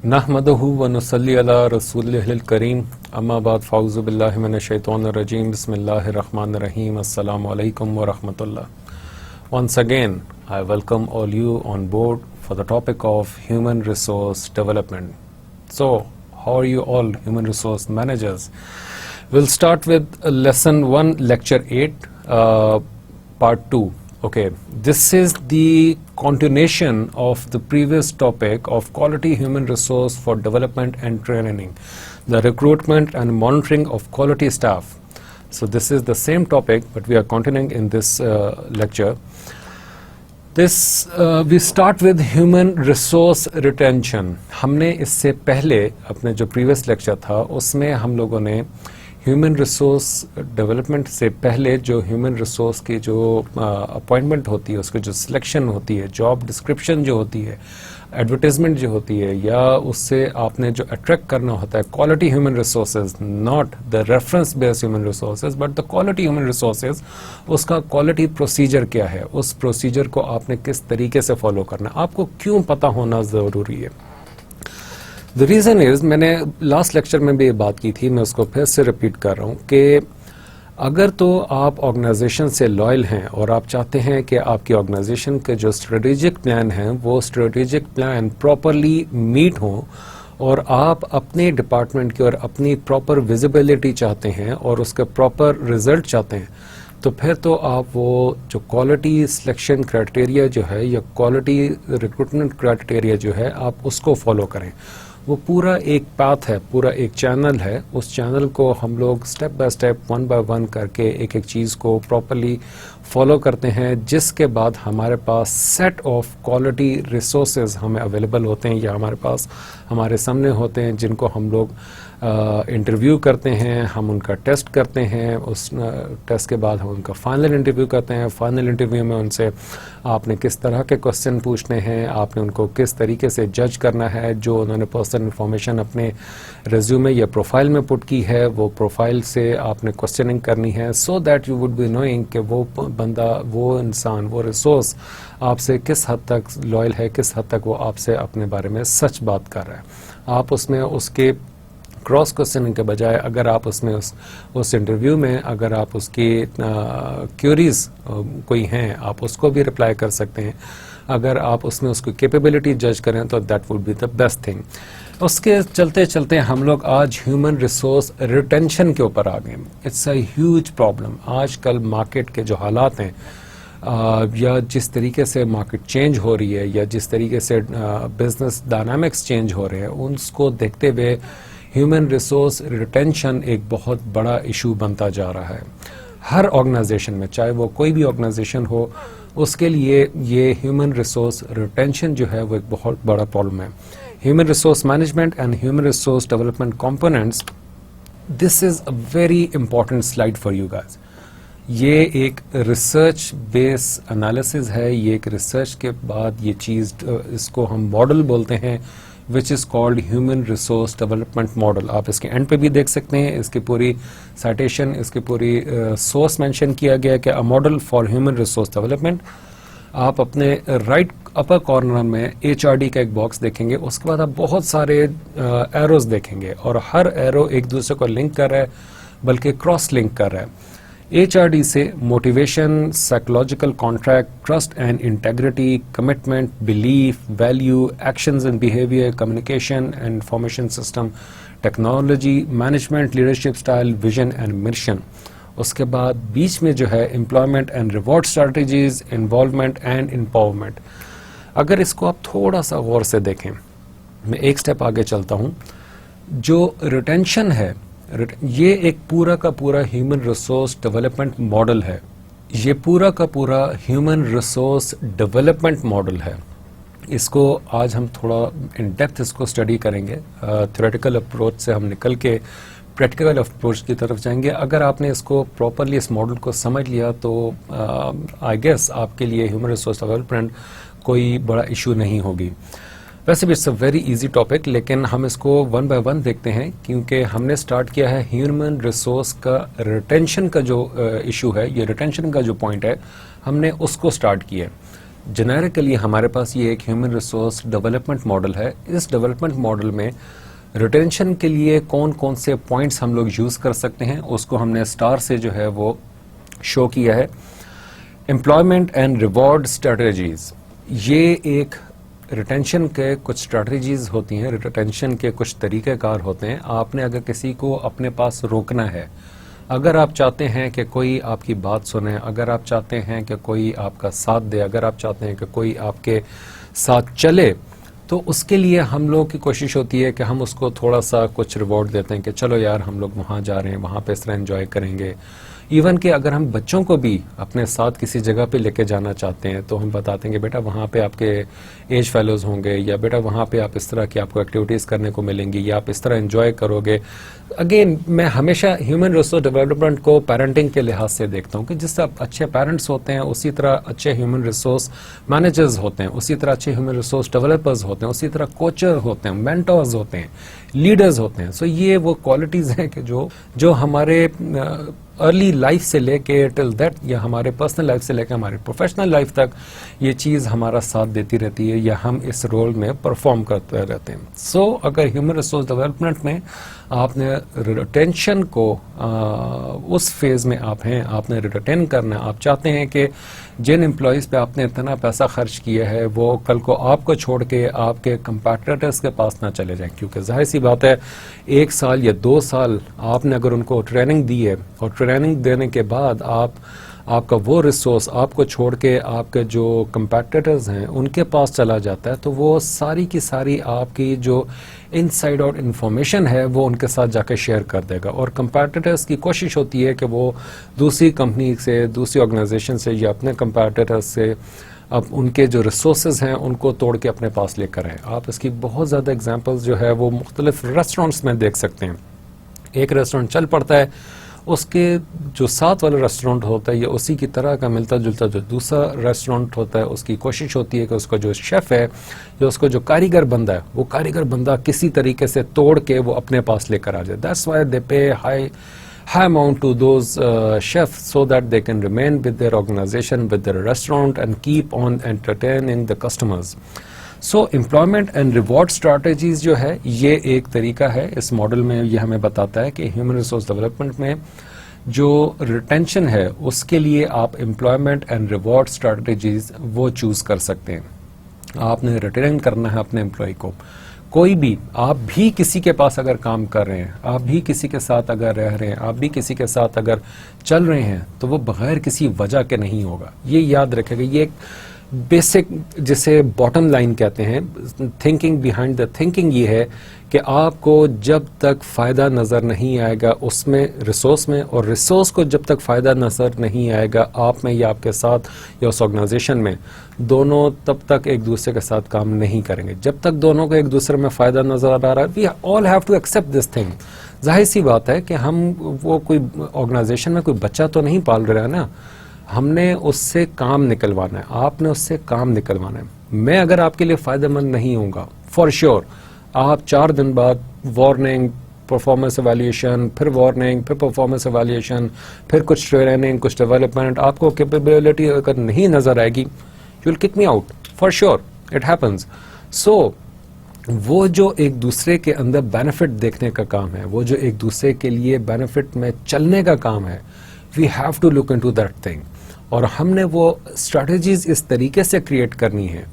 नहमदहु व नुसल्ली अला रसूलिहिल करीम अम्मा बाद फ़ाउज़ु बिल्लाहि मिनश शैतानिर रजीम बिस्मिल्लाहिर रहमानिर रहीम अस्सलामु अलैकुम व रहमतुल्लाह. Once again, I welcome all you on board for the topic of human resource development. So, how are you all human resource managers? We'll start with lesson 1, lecture 8, part 2. Okay, this is the continuation of the previous topic of quality human resource for development and training, the recruitment and monitoring of quality staff. So this is the same topic, but we are continuing in this lecture. We start with human resource retention. हमने इससे पहले अपने जो previous lecture था उसमें हम लोगों ने ह्यूमन रिसोर्स डेवलपमेंट से पहले जो ह्यूमन रिसोर्स की जो अपॉइंटमेंट होती है, उसकी जो सिलेक्शन होती है, जॉब डिस्क्रिप्शन जो होती है, एडवर्टाइजमेंट जो होती है, या उससे आपने जो अट्रैक्ट करना होता है quality human resources, not the reference based human resources but the quality human resources, उसका क्वालिटी प्रोसीजर क्या है, उस प्रोसीजर को आपने किस तरीके से फॉलो करना, आपको क्यों पता होना ज़रूरी है. द रीज़न इज़, मैंने लास्ट लेक्चर में भी ये बात की थी, मैं उसको फिर से रिपीट कर रहा हूँ कि अगर तो आप ऑर्गेनाइजेशन से लॉयल हैं और आप चाहते हैं कि आपकी ऑर्गेनाइजेशन के जो स्ट्रेटेजिक प्लान हैं वो स्ट्रेटेजिक प्लान प्रॉपरली मीट हों और आप अपने डिपार्टमेंट की और अपनी प्रॉपर विजिबिलिटी चाहते हैं और उसके प्रॉपर रिजल्ट चाहते हैं, तो फिर तो आप वो जो क्वालिटी सिलेक्शन क्राइटेरिया जो है या क्वालिटी रिक्रूटमेंट क्राइटेरिया जो है आप उसको फॉलो करें. वो पूरा एक पाथ है, पूरा एक चैनल है. उस चैनल को हम लोग step by step, one by one करके एक एक चीज़ को प्रॉपरली फॉलो करते हैं, जिसके बाद हमारे पास सेट ऑफ क्वालिटी रिसोर्सेज हमें अवेलेबल होते हैं या हमारे पास हमारे सामने होते हैं, जिनको हम लोग इंटरव्यू करते हैं, हम उनका टेस्ट करते हैं, उस टेस्ट के बाद हम उनका फाइनल इंटरव्यू करते हैं. फाइनल इंटरव्यू में उनसे आपने किस तरह के क्वेश्चन पूछने हैं, आपने उनको किस तरीके से जज करना है, जो उन्होंने पर्सनल इन्फॉर्मेशन अपने रिज्यूमे या प्रोफाइल में पुट की है वो प्रोफाइल से आपने क्वेश्चनिंग करनी है, so that you would be knowing कि वो बंदा, वो इंसान, वो रिसोर्स आपसे किस हद तक लॉयल है, किस हद तक वो आपसे अपने बारे में सच बात कर रहा है. आप उसमें उसके क्रॉस क्वेश्चनिंग के बजाय अगर आप उसमें उस इंटरव्यू में अगर आप उसकी क्यूरीज कोई हैं आप उसको भी रिप्लाई कर सकते हैं. अगर आप उसमें उसकी कैपेबिलिटी जज करें तो that would be the best thing. उसके चलते चलते हम लोग आज ह्यूमन रिसोर्स रिटेंशन के ऊपर आ गए. It's a huge problem. आजकल मार्केट के जो हालात हैं या जिस तरीके से मार्केट चेंज हो रही है या जिस तरीके से बिजनेस डायनामिक्स चेंज हो रहे हैं, उसको देखते हुए ह्यूमन रिसोर्स रिटेंशन एक बहुत बड़ा इशू बनता जा रहा है. हर ऑर्गेनाइजेशन में, चाहे वो कोई भी ऑर्गेनाइजेशन हो, उसके लिए ये ह्यूमन रिसोर्स रिटेंशन जो है वो एक बहुत बड़ा प्रॉब्लम है. Human resource management and human resource development components, this is a very important slide for you guys. ये एक रिसर्च बेस एनालिसिस है. ये एक रिसर्च के बाद ये चीज़, इसको हम मॉडल बोलते हैं, which is called human resource development model. आप इसके एंड पे भी देख सकते हैं, इसकी पूरी साइटेशन, इसकी पूरी सोर्स मेंशन किया गया है कि a model for human resource development. आप अपने राइट अपर कॉर्नर में HRD का एक बॉक्स देखेंगे, उसके बाद आप बहुत सारे एरोज देखेंगे और हर एरो एक दूसरे को लिंक कर रहा है, बल्कि क्रॉस लिंक कर रहा है. HRD से motivation, psychological contract, trust and integrity, commitment, belief, value, actions and behaviour, communication and information system, technology, management, leadership style, vision and mission. उसके बाद बीच में जो है employment and reward strategies, involvement and empowerment. अगर इसको आप थोड़ा सा गौर से देखें, मैं एक स्टेप आगे चलता हूँ. जो रिटेंशन है, ये एक पूरा का पूरा ह्यूमन रिसोर्स डेवलपमेंट मॉडल है. ये पूरा का पूरा ह्यूमन रिसोर्स डेवलपमेंट मॉडल है. इसको आज हम थोड़ा इन डेप्थ इसको स्टडी करेंगे. थ्योरेटिकल अप्रोच से हम निकल के प्रैक्टिकल अप्रोच की तरफ जाएंगे. अगर आपने इसको प्रॉपरली इस मॉडल को समझ लिया तो आई गेस आपके लिए ह्यूमन रिसोर्स डेवलपमेंट कोई बड़ा इशू नहीं होगी. वैसे भी it's a very easy topic, लेकिन हम इसको वन बाय वन देखते हैं क्योंकि हमने स्टार्ट किया है ह्यूमन रिसोर्स का रिटेंशन का जो इशू है, ये रिटेंशन का जो पॉइंट है, हमने उसको स्टार्ट किया है. जेनेरिकली हमारे पास ये एक ह्यूमन रिसोर्स डेवलपमेंट मॉडल है। इस डेवलपमेंट मॉडल में रिटेंशन के लिए कौन कौन से पॉइंट्स हम लोग यूज़ कर सकते हैं उसको हमने स्टार से जो है वो शो किया है। एम्प्लॉयमेंट एंड रिवॉर्ड स्ट्रेटजीज, ये एक रिटेंशन के कुछ स्ट्रेटजीज होती हैं, रिटेंशन के कुछ तरीक़ेकार होते हैं। आपने अगर किसी को अपने पास रोकना है, अगर आप चाहते हैं कि कोई आपकी बात सुने, अगर आप चाहते हैं कि कोई आपका साथ दे, अगर आप चाहते हैं कि कोई आपके साथ चले, तो उसके लिए हम लोग की कोशिश होती है कि हम उसको थोड़ा सा कुछ रिवॉर्ड देते हैं कि चलो यार हम लोग वहाँ जा रहे हैं, वहाँ पे इस तरह एंजॉय करेंगे। इवन कि अगर हम बच्चों को भी अपने साथ किसी जगह पे लेके जाना चाहते हैं तो हम बताते हैं कि बेटा वहाँ पे आपके एज फेलोज होंगे, या बेटा वहाँ पे आप इस तरह की आपको एक्टिविटीज़ करने को मिलेंगी, या आप इस तरह एंजॉय करोगे। अगेन मैं हमेशा ह्यूमन रिसोर्स डेवलपमेंट को पेरेंटिंग के लिहाज से देखता हूँ कि जिस तरह अच्छे पेरेंट्स होते हैं उसी तरह अच्छे ह्यूमन रिसोर्स मैनेजर्स होते हैं, उसी तरह अच्छे ह्यूमन रिसोर्स डेवलपर्स होते हैं, उसी तरह कोचर होते हैं, मेंटर्स होते हैं, लीडर्स होते हैं। सो ये वो क्वालिटीज़ हैं कि जो हमारे अर्ली लाइफ से लेके टिल दैट, या हमारे पर्सनल लाइफ से लेके हमारे प्रोफेशनल लाइफ तक ये चीज़ हमारा साथ देती रहती है, या हम इस रोल में परफॉर्म करते रहते हैं। सो अगर ह्यूमन रिसोर्स डेवलपमेंट में आपने रिटेंशन को उस फेज़ में आप हैं, आपने रिटेन करना, आप चाहते हैं कि जिन एम्प्लॉयज़ पे आपने इतना पैसा खर्च किया है वो कल को आपको छोड़ के आपके कंपैटिटर्स के पास ना चले जाएं, क्योंकि जाहिर सी बात है 1 साल या 2 साल आपने अगर उनको ट्रेनिंग दी है और ट्रेनिंग देने के बाद आपका वो रिसोर्स आपको छोड़ के आपके जो कंपैटिटर्स हैं उनके पास चला जाता है, तो वो सारी की सारी आपकी जो इनसाइड आउट इन्फॉर्मेशन है वो उनके साथ जाकर शेयर कर देगा। और कंपैटिटर्स की कोशिश होती है कि वो दूसरी कंपनी से, दूसरी ऑर्गेनाइजेशन से या अपने कंपैटिटर्स से अब उनके जो रिसोर्सेज हैं उनको तोड़ के अपने पास लेकर आए। आप इसकी बहुत ज़्यादा एग्जांपल्स जो है वो मुख्तलिफ रेस्टोरेंट्स में देख सकते हैं। एक रेस्टोरेंट चल पड़ता है, उसके जो साथ वाला रेस्टोरेंट होता है या उसी की तरह का मिलता जुलता जो दूसरा रेस्टोरेंट होता है, उसकी कोशिश होती है कि उसका जो शेफ़ है या उसका जो कारीगर बंदा है, वो कारीगर बंदा किसी तरीके से तोड़ के वो अपने पास लेकर आ जाए। दैट्स व्हाई दे पे high amount to those chefs so that they can remain with their organization, with their restaurant and keep on entertaining the customers. So employment and reward strategies जो है ये एक तरीका है। इस मॉडल में ये हमें बताता है कि ह्यूमन रिसोर्स डेवलपमेंट में जो रिटेंशन है उसके लिए आप एम्प्लॉयमेंट एंड रिवॉर्ड स्ट्रैटेजीज वो चूज कर सकते हैं। आपने रिटेन करना है अपने एम्प्लॉय को। कोई भी, आप भी किसी के पास अगर काम कर रहे हैं, आप भी किसी के साथ अगर रह रहे हैं, आप भी किसी के साथ अगर चल रहे हैं, तो वो बगैर किसी वजह के नहीं होगा। ये याद रखेगा। ये एक बेसिक जिसे बॉटम लाइन कहते हैं, थिंकिंग बिहाइंड द थिंकिंग ये है कि आपको जब तक फ़ायदा नज़र नहीं आएगा उसमें, रिसोर्स में, और रिसोर्स को जब तक फ़ायदा नज़र नहीं आएगा आप में या आपके साथ या उस ऑर्गेनाइजेशन में, दोनों तब तक एक दूसरे के साथ काम नहीं करेंगे। जब तक दोनों को एक दूसरे में फ़ायदा नज़र आ रहा है, we all have to accept this thing. जाहिर सी बात है कि हम वो कोई ऑर्गेनाइजेशन में कोई बच्चा तो नहीं पाल रहे हैं ना, हमने उससे काम निकलवाना है, आपने उससे काम निकलवाना है। मैं अगर आपके लिए फ़ायदेमंद नहीं होऊंगा, फॉर श्योर आप 4 दिन बाद वार्निंग, परफॉर्मेंस एवेल्यूएशन, फिर वार्निंग, फिर परफॉर्मेंस एवेल्यूएशन, फिर कुछ ट्रेनिंग, कुछ डेवलपमेंट, आपको कैपेबिलिटी अगर नहीं नज़र आएगी, you will kick me out, for sure, it happens. So वो जो एक दूसरे के अंदर बेनिफिट देखने का काम है, वो जो एक दूसरे के लिए बेनिफिट में चलने का काम है, we have to look into that thing. और हमने वो स्ट्रैटेजीज इस तरीके से क्रिएट करनी है,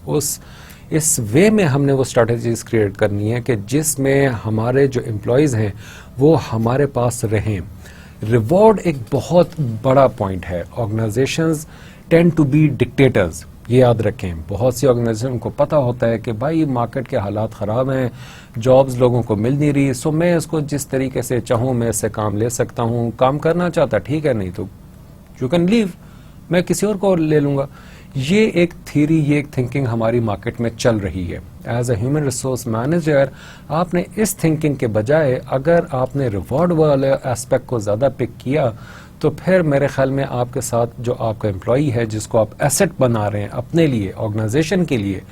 इस वे में हमने वो स्ट्रैटेजीज क्रिएट करनी है कि जिसमें हमारे जो एम्प्लॉयज़ हैं वो हमारे पास रहें। रिवॉर्ड एक बहुत बड़ा पॉइंट है। Organisations tend to be dictators, ये याद रखें। बहुत सी ऑर्गेनाइजेशन को पता होता है कि भाई मार्केट के हालात ख़राब हैं, जॉब्स लोगों को मिल नहीं रही, सो मैं इसको जिस तरीके से चाहूँ मैं इससे काम ले सकता हूँ। काम करना चाहता ठीक है, नहीं तो यू कैन लीव, मैं किसी और को ले लूँगा। ये एक थ्योरी, ये एक थिंकिंग हमारी मार्केट में चल रही है। As a human resource manager आपने इस थिंकिंग के बजाय अगर आपने रिवॉर्ड वाले एस्पेक्ट को ज़्यादा पिक किया तो फिर मेरे ख्याल में आपके साथ जो आपका एम्प्लॉई है, जिसको आप एसेट बना रहे हैं अपने लिए, ऑर्गेनाइजेशन के लिए,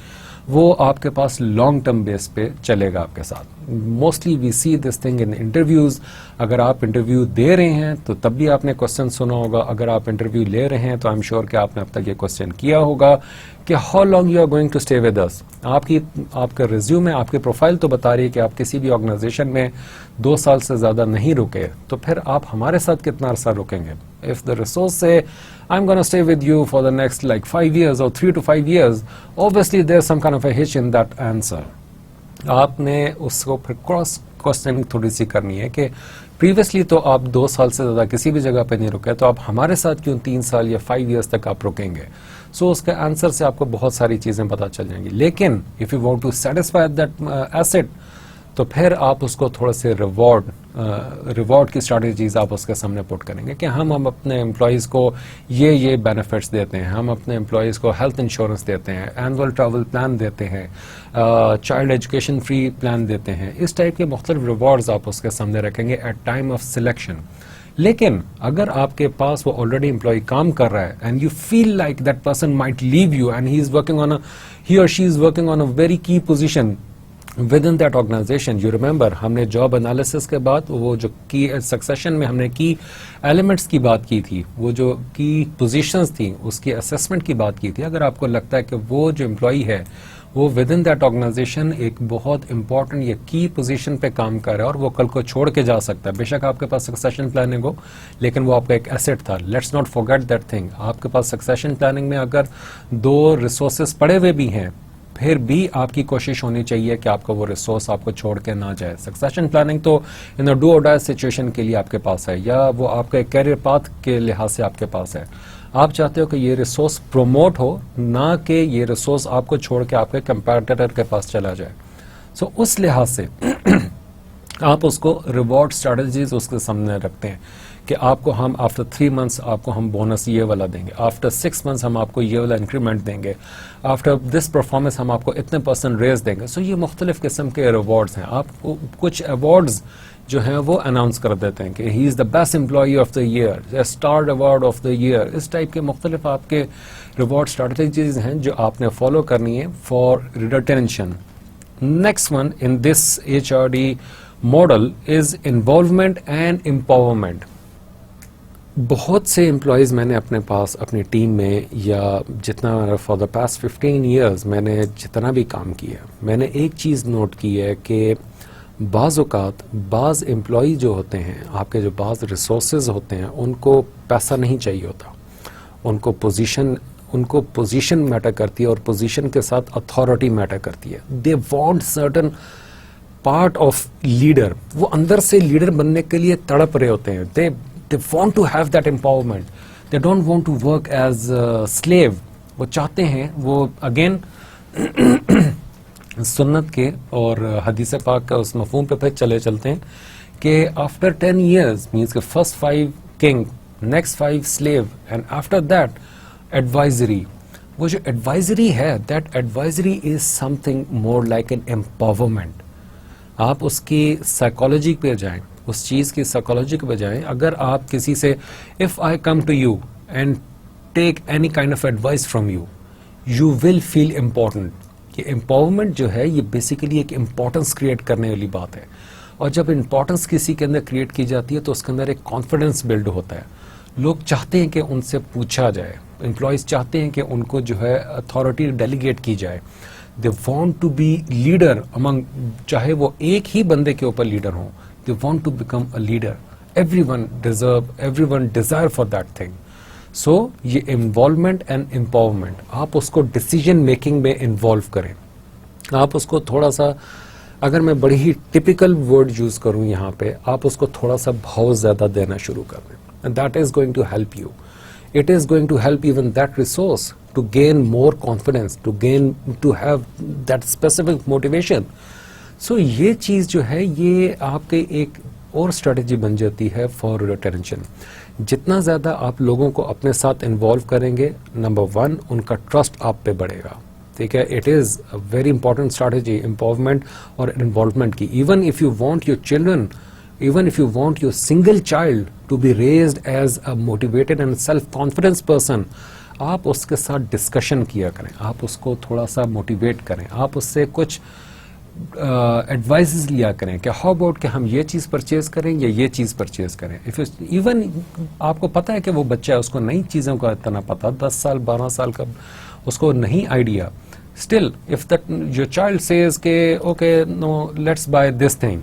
वो आपके पास लॉन्ग टर्म बेस पे चलेगा आपके साथ। Mostly we see this thing in interviews. अगर आप इंटरव्यू दे रहे हैं तो तब भी आपने क्वेश्चन सुना होगा, अगर आप इंटरव्यू ले रहे हैं तो आई एम श्योर कि आपने अब तक ये क्वेश्चन किया होगा कि how long you are going to stay with us. आपका रिज्यूमे, आपकी प्रोफाइल तो बता रही है कि आप किसी भी ऑर्गेनाइजेशन में 2 साल से ज़्यादा नहीं रुके, तो फिर आप हमारे साथ कितना अरसा रुकेंगे? इफ़ द रिसोर्स से I am gonna stay with you for the next like 5 years or 3 to 5 years, obviously there's some kind of a hitch in that answer. आपने उसको फिर क्रॉस क्वेश्चनिंग थोड़ी सी करनी है कि प्रीवियसली तो आप 2 साल से ज़्यादा किसी भी जगह पे नहीं रुके, तो आप हमारे साथ क्यों 3 साल या 5 years तक आप रुकेंगे? सो उसके आंसर से आपको बहुत सारी चीज़ें पता चल जाएंगी। लेकिन if you want to satisfy that asset, तो फिर आप उसको थोड़ा से रिवॉर्ड की स्ट्रैटेजीज आप उसके सामने पुट करेंगे कि हम अपने एम्प्लॉयज़ को ये बेनिफिट्स देते हैं, हम अपने एम्प्लॉयज़ को हेल्थ इंश्योरेंस देते हैं, एनुअल ट्रैवल प्लान देते हैं, चाइल्ड एजुकेशन फ्री प्लान देते हैं। इस टाइप के मुख्तलिफ रिवॉर्ड्स आप उसके सामने रखेंगे एट टाइम ऑफ सिलेक्शन। लेकिन अगर आपके पास वो ऑलरेडी एम्प्लॉय काम कर रहा है and you feel like that person might leave you and he और she is working on a very key position within that organisation. You remember, हमने जॉब एनालिसिस के बाद वो जो की सक्सेशन में हमने की एलिमेंट्स की बात की थी, वो जो की पोजीशंस थी उसकी असेसमेंट की बात की थी। अगर आपको लगता है कि वो जो एम्प्लॉई है वो विद इन दैट ऑर्गेनाइजेशन एक बहुत इंपॉर्टेंट या की पोजीशन पे काम कर रहा है और वो कल को छोड़ के जा सकता है, बेशक आपके पास सक्सेशन प्लानिंग हो, लेकिन वो आपका एक एसेट था। Let's not forget that thing. आपके पास सक्सेशन प्लानिंग में अगर 2 रिसोर्सेज पड़े हुए भी हैं, फिर भी आपकी कोशिश होनी चाहिए कि आपका वो रिसोर्स आपको छोड़ के ना जाए। सक्सेशन प्लानिंग तो इन अ डू और डाई सिचुएशन के लिए आपके पास है, या वो आपके कैरियर पाथ के लिहाज से आपके पास है। आप चाहते हो कि ये रिसोर्स प्रोमोट हो, ना कि ये रिसोर्स आपको छोड़ के आपके कंपैटिटर के पास चला जाए। सो उस लिहाज से आप उसको रिवॉर्ड स्ट्रेटजीज उसके सामने रखते हैं कि आपको हम आफ्टर 3 months आपको हम बोनस ये वाला देंगे, आफ्टर 6 months हम आपको ये वाला इंक्रीमेंट देंगे, आफ्टर दिस परफॉर्मेंस हम आपको इतने % रेज देंगे। सो ये मुख्तलिफ किस्म के रिवॉर्ड्स हैं। आपको कुछ अवार्ड्स जो हैं वो अनाउंस कर देते हैं कि he is the best employee of the year, star award of the year. इस टाइप के मुख्तलिफ आपके रिवॉर्ड स्ट्रेटजीज हैं जो आपने फॉलो करनी है for retention. Next one in this HRD model is involvement and empowerment. बहुत से एम्प्लॉयज़ मैंने अपने पास अपनी टीम में, या जितना फॉर द पास्ट 15 years मैंने जितना भी काम किया, मैंने एक चीज़ नोट की है कि बाज़ औक़ात बाज़ एम्प्लॉई जो होते हैं, आपके जो बाज़ रिसोर्सेज होते हैं, उनको पैसा नहीं चाहिए होता, उनको पोजीशन मैटर करती है और पोजीशन के साथ अथॉरिटी मैटर करती है। They want certain part of leader, वो अंदर से लीडर बनने के लिए तड़प रहे होते हैं। They want to have that empowerment. They don't want to work as a slave. वो चाहते हैं, वो अगेन सुन्नत के और हदीस पाक का उस मफहूम पे फिर चलते हैं कि आफ्टर 10 years मीन्स के first 5 king, next 5 slave and after that advisory. वो जो एडवाइजरी है, that advisory is something more like an empowerment. आप उसकी साइकोलॉजी पे जाएं, उस चीज़ की साइकोलॉजी के बजाय अगर आप किसी से if I come to you and take any kind of advice from you, you will feel important. ये एम्पावरमेंट जो है ये बेसिकली एक इम्पोर्टेंस क्रिएट करने वाली बात है, और जब इम्पोर्टेंस किसी के अंदर क्रिएट की जाती है तो उसके अंदर एक कॉन्फिडेंस बिल्ड होता है। लोग चाहते हैं कि उनसे पूछा जाए, एम्प्लॉयज़ चाहते हैं कि उनको जो है अथॉरिटी डेलीगेट की जाए। They want to be leader among, चाहे वो एक ही बंदे के ऊपर लीडर हों, they want to become a leader. Everyone desire for that thing. So ये involvement and empowerment, आप उसको decision making में involve करें। आप उसको थोड़ा सा, अगर मैं बड़ी ही typical word use करूँ यहाँ पे, आप उसको थोड़ा सा भाव ज़्यादा देना शुरू कर दें, and that is going to help you. It is going to help even that resource to gain more confidence, to have that specific motivation. सो ये चीज़ जो है ये आपके एक और स्ट्रेटजी बन जाती है फॉर रिटेंशन। जितना ज़्यादा आप लोगों को अपने साथ इन्वॉल्व करेंगे, नंबर 1 उनका ट्रस्ट आप पे बढ़ेगा। ठीक है, it is a very important strategy empowerment और इन्वॉल्वमेंट की। Even if you want your children, even if you want your single child to be raised as a motivated and self-confidence person, आप उसके साथ डिस्कशन किया करें, आप उसको थोड़ा सा मोटिवेट करें, आप उससे कुछ एडवाइसेस लिया करें कि हाउ अबाउट कि हम ये चीज़ परचेज करें या ये चीज़ परचेज करें। इफ इवन आपको पता है कि वो बच्चा है, उसको नई चीज़ों का इतना पता, 10 साल 12 साल का उसको नहीं idea, still if that your child says के okay no let's buy this thing,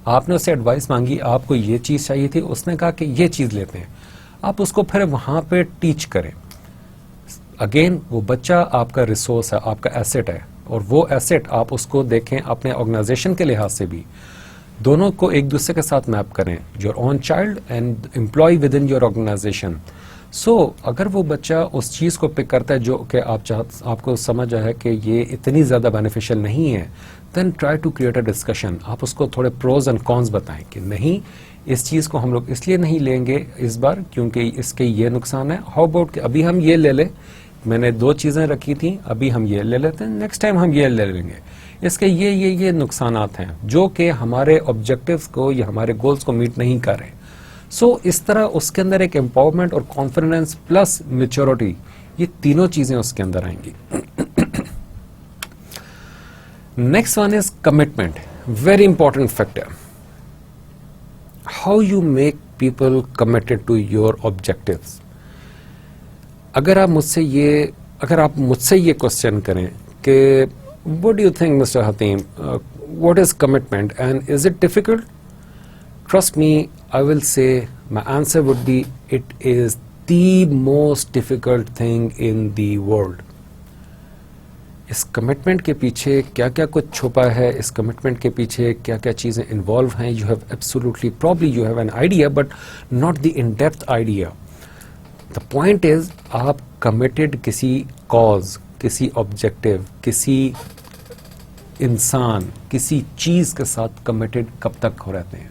आपने उससे एडवाइस मांगी, आपको ये चीज चाहिए थी, उसने कहा कि ये चीज लेते हैं, आप उसको फिर वहां पे टीच करें। अगेन वो बच्चा आपका रिसोर्स है, आपका एसेट है, और वो एसेट आप उसको देखें अपने ऑर्गेनाइजेशन के लिहाज से भी, दोनों को एक दूसरे के साथ मैप करें, your own child and employ within your organisation. So अगर वो बच्चा उस चीज़ को पिक करता है जो कि आपको समझ आया कि ये इतनी ज़्यादा बेनिफिशियल नहीं है, then try to create a discussion. आप उसको थोड़े प्रोज एंड कॉन्स बताएं कि नहीं, इस चीज़ को हम लोग इसलिए नहीं लेंगे इस बार क्योंकि इसके ये नुकसान है। हाउ अबाउट कि अभी हम ये ले लें, मैंने 2 चीज़ें रखी थी, अभी हम ये ले लेते हैं, नेक्स्ट टाइम हम ये ले लेंगे, इसके ये नुकसानात हैं जो कि हमारे ऑब्जेक्टिव्स को या हमारे गोल्स को मीट नहीं कर रहे। सो इस तरह उसके अंदर एक एम्पावरमेंट और कॉन्फिडेंस प्लस मैच्योरिटी, ये तीनों चीजें उसके अंदर आएंगी। Next one is commitment, very important factor. How you make people committed to your objectives. अगर आप मुझसे ये क्वेश्चन करें कि what do you think, Mr. Hatim, what is commitment and is it difficult? Trust me, I will say my answer would be it is the most difficult thing in the world. इस commitment के पीछे क्या क्या कुछ छुपा है, इस commitment के पीछे क्या क्या चीज़ें इन्वॉल्व हैं, you have absolutely probably you have an idea but not the in depth idea. The point is आप कमिटेड किसी कॉज, किसी ऑब्जेक्टिव, किसी इंसान, किसी चीज के साथ कमिटेड कब तक हो रहते हैं।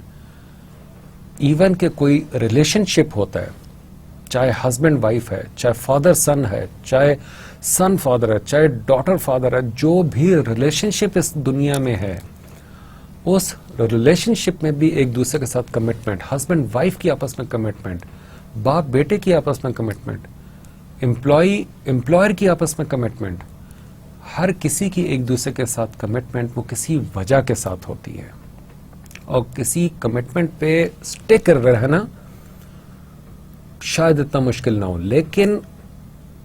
इवन के कोई रिलेशनशिप होता है, चाहे हस्बैंड वाइफ है, चाहे फादर सन है, चाहे सन फादर है, चाहे डॉटर फादर है, जो भी रिलेशनशिप इस दुनिया में है, उस रिलेशनशिप में भी एक दूसरे के साथ कमिटमेंट, हस्बैंड वाइफ की आपस में कमिटमेंट, बाप बेटे की आपस में कमिटमेंट, एम्प्लॉयर की आपस में कमिटमेंट, हर किसी की एक दूसरे के साथ कमिटमेंट वो किसी वजह के साथ होती है। और किसी कमिटमेंट पे स्टिक रहना शायद इतना मुश्किल ना हो, लेकिन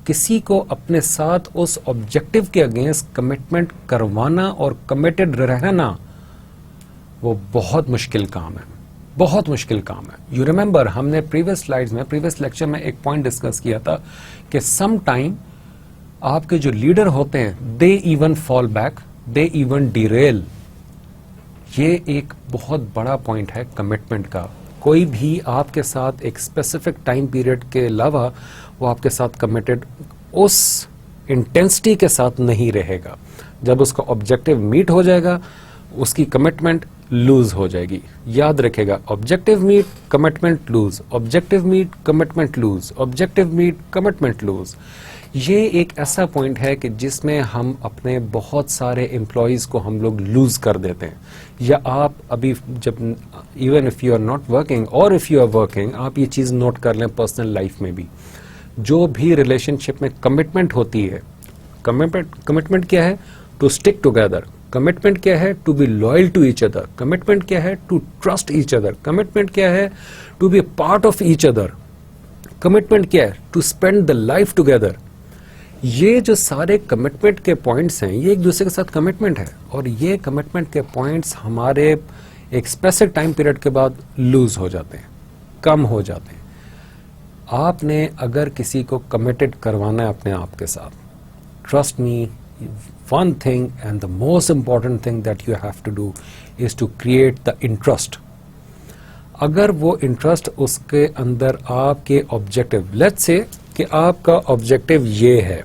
किसी को अपने साथ उस ऑब्जेक्टिव के अगेंस्ट कमिटमेंट करवाना और कमिटेड रहना वो बहुत मुश्किल काम है, बहुत मुश्किल काम है। यू रिमेंबर हमने प्रीवियस स्लाइड्स में, प्रीवियस लेक्चर में एक पॉइंट डिस्कस किया था कि सम टाइम आपके जो लीडर होते हैं they even fall back, they even Daryl. ये एक बहुत बड़ा पॉइंट है कमिटमेंट का। कोई भी आपके साथ एक स्पेसिफिक टाइम पीरियड के अलावा वो आपके साथ कमिटेड उस इंटेंसिटी के साथ नहीं रहेगा। जब उसका ऑब्जेक्टिव मीट हो जाएगा उसकी कमिटमेंट लूज हो जाएगी। याद रखेगा, objective meet commitment lose, objective meet commitment lose, objective meet commitment lose. ये एक ऐसा पॉइंट है कि जिसमें हम अपने बहुत सारे एम्प्लॉयज को हम लोग लूज कर देते हैं। या आप अभी जब even if you are not working और इफ यू आर वर्किंग, आप ये चीज नोट कर लें पर्सनल लाइफ में भी, जो भी रिलेशनशिप में कमिटमेंट होती है, कमिटमेंट क्या है? To stick together. कमिटमेंट क्या है? To be loyal to each other. Commitment क्या है? To trust each other. Commitment क्या है? To be part of each other. Commitment क्या है? To spend the life together. ये जो सारे कमिटमेंट के पॉइंट्स हैं, ये एक दूसरे के साथ कमिटमेंट है, और ये कमिटमेंट के पॉइंट्स हमारे एक स्पेसिफिक टाइम पीरियड के बाद लूज हो जाते हैं, कम हो जाते हैं। आपने अगर किसी को कमिटेड करवाना है अपने आप के साथ, trust me, one thing and the most important thing that you have to do is to create the interest. अगर वो इंटरेस्ट उसके अंदर आपके ऑब्जेक्टिव, लेट्स से कि आपका ऑब्जेक्टिव ये है,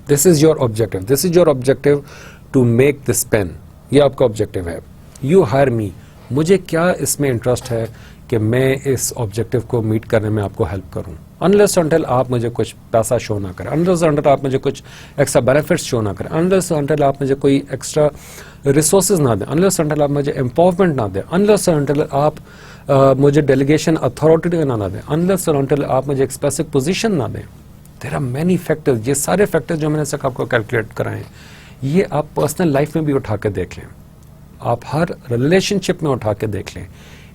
this is your objective, this is your objective to make this pen, ये आपका ऑब्जेक्टिव है। यू हायर मी, मुझे क्या इसमें इंटरेस्ट है कि मैं इस ऑब्जेक्टिव को मीट करने में आपको हेल्प करूं, अनलेस अनटिल आप मुझे कुछ पैसा शो ना करें, अनलेस अनटिल आप मुझे कुछ एक्स्ट्रा बेनिफिट्स शो ना करें, अनलेस अनटिल आप मुझे कोई एक्स्ट्रा रिसोर्सेज ना दें, अनलेस अनटिल आप मुझे एम्पावरमेंट ना दें, अनलेस अनटिल आप मुझे डेलीगेशन अथॉरिटी ना दें, अनलेस अनटिल आप मुझे एक स्पेसिफिक पोजीशन ना दें। There are many factors. ये सारे फैक्टर्स जो मैंने तक आपको कैलकुलेट कराए हैं, ये आप पर्सनल लाइफ में भी उठा के देख लें, आप हर रिलेशनशिप में उठा के देख लें।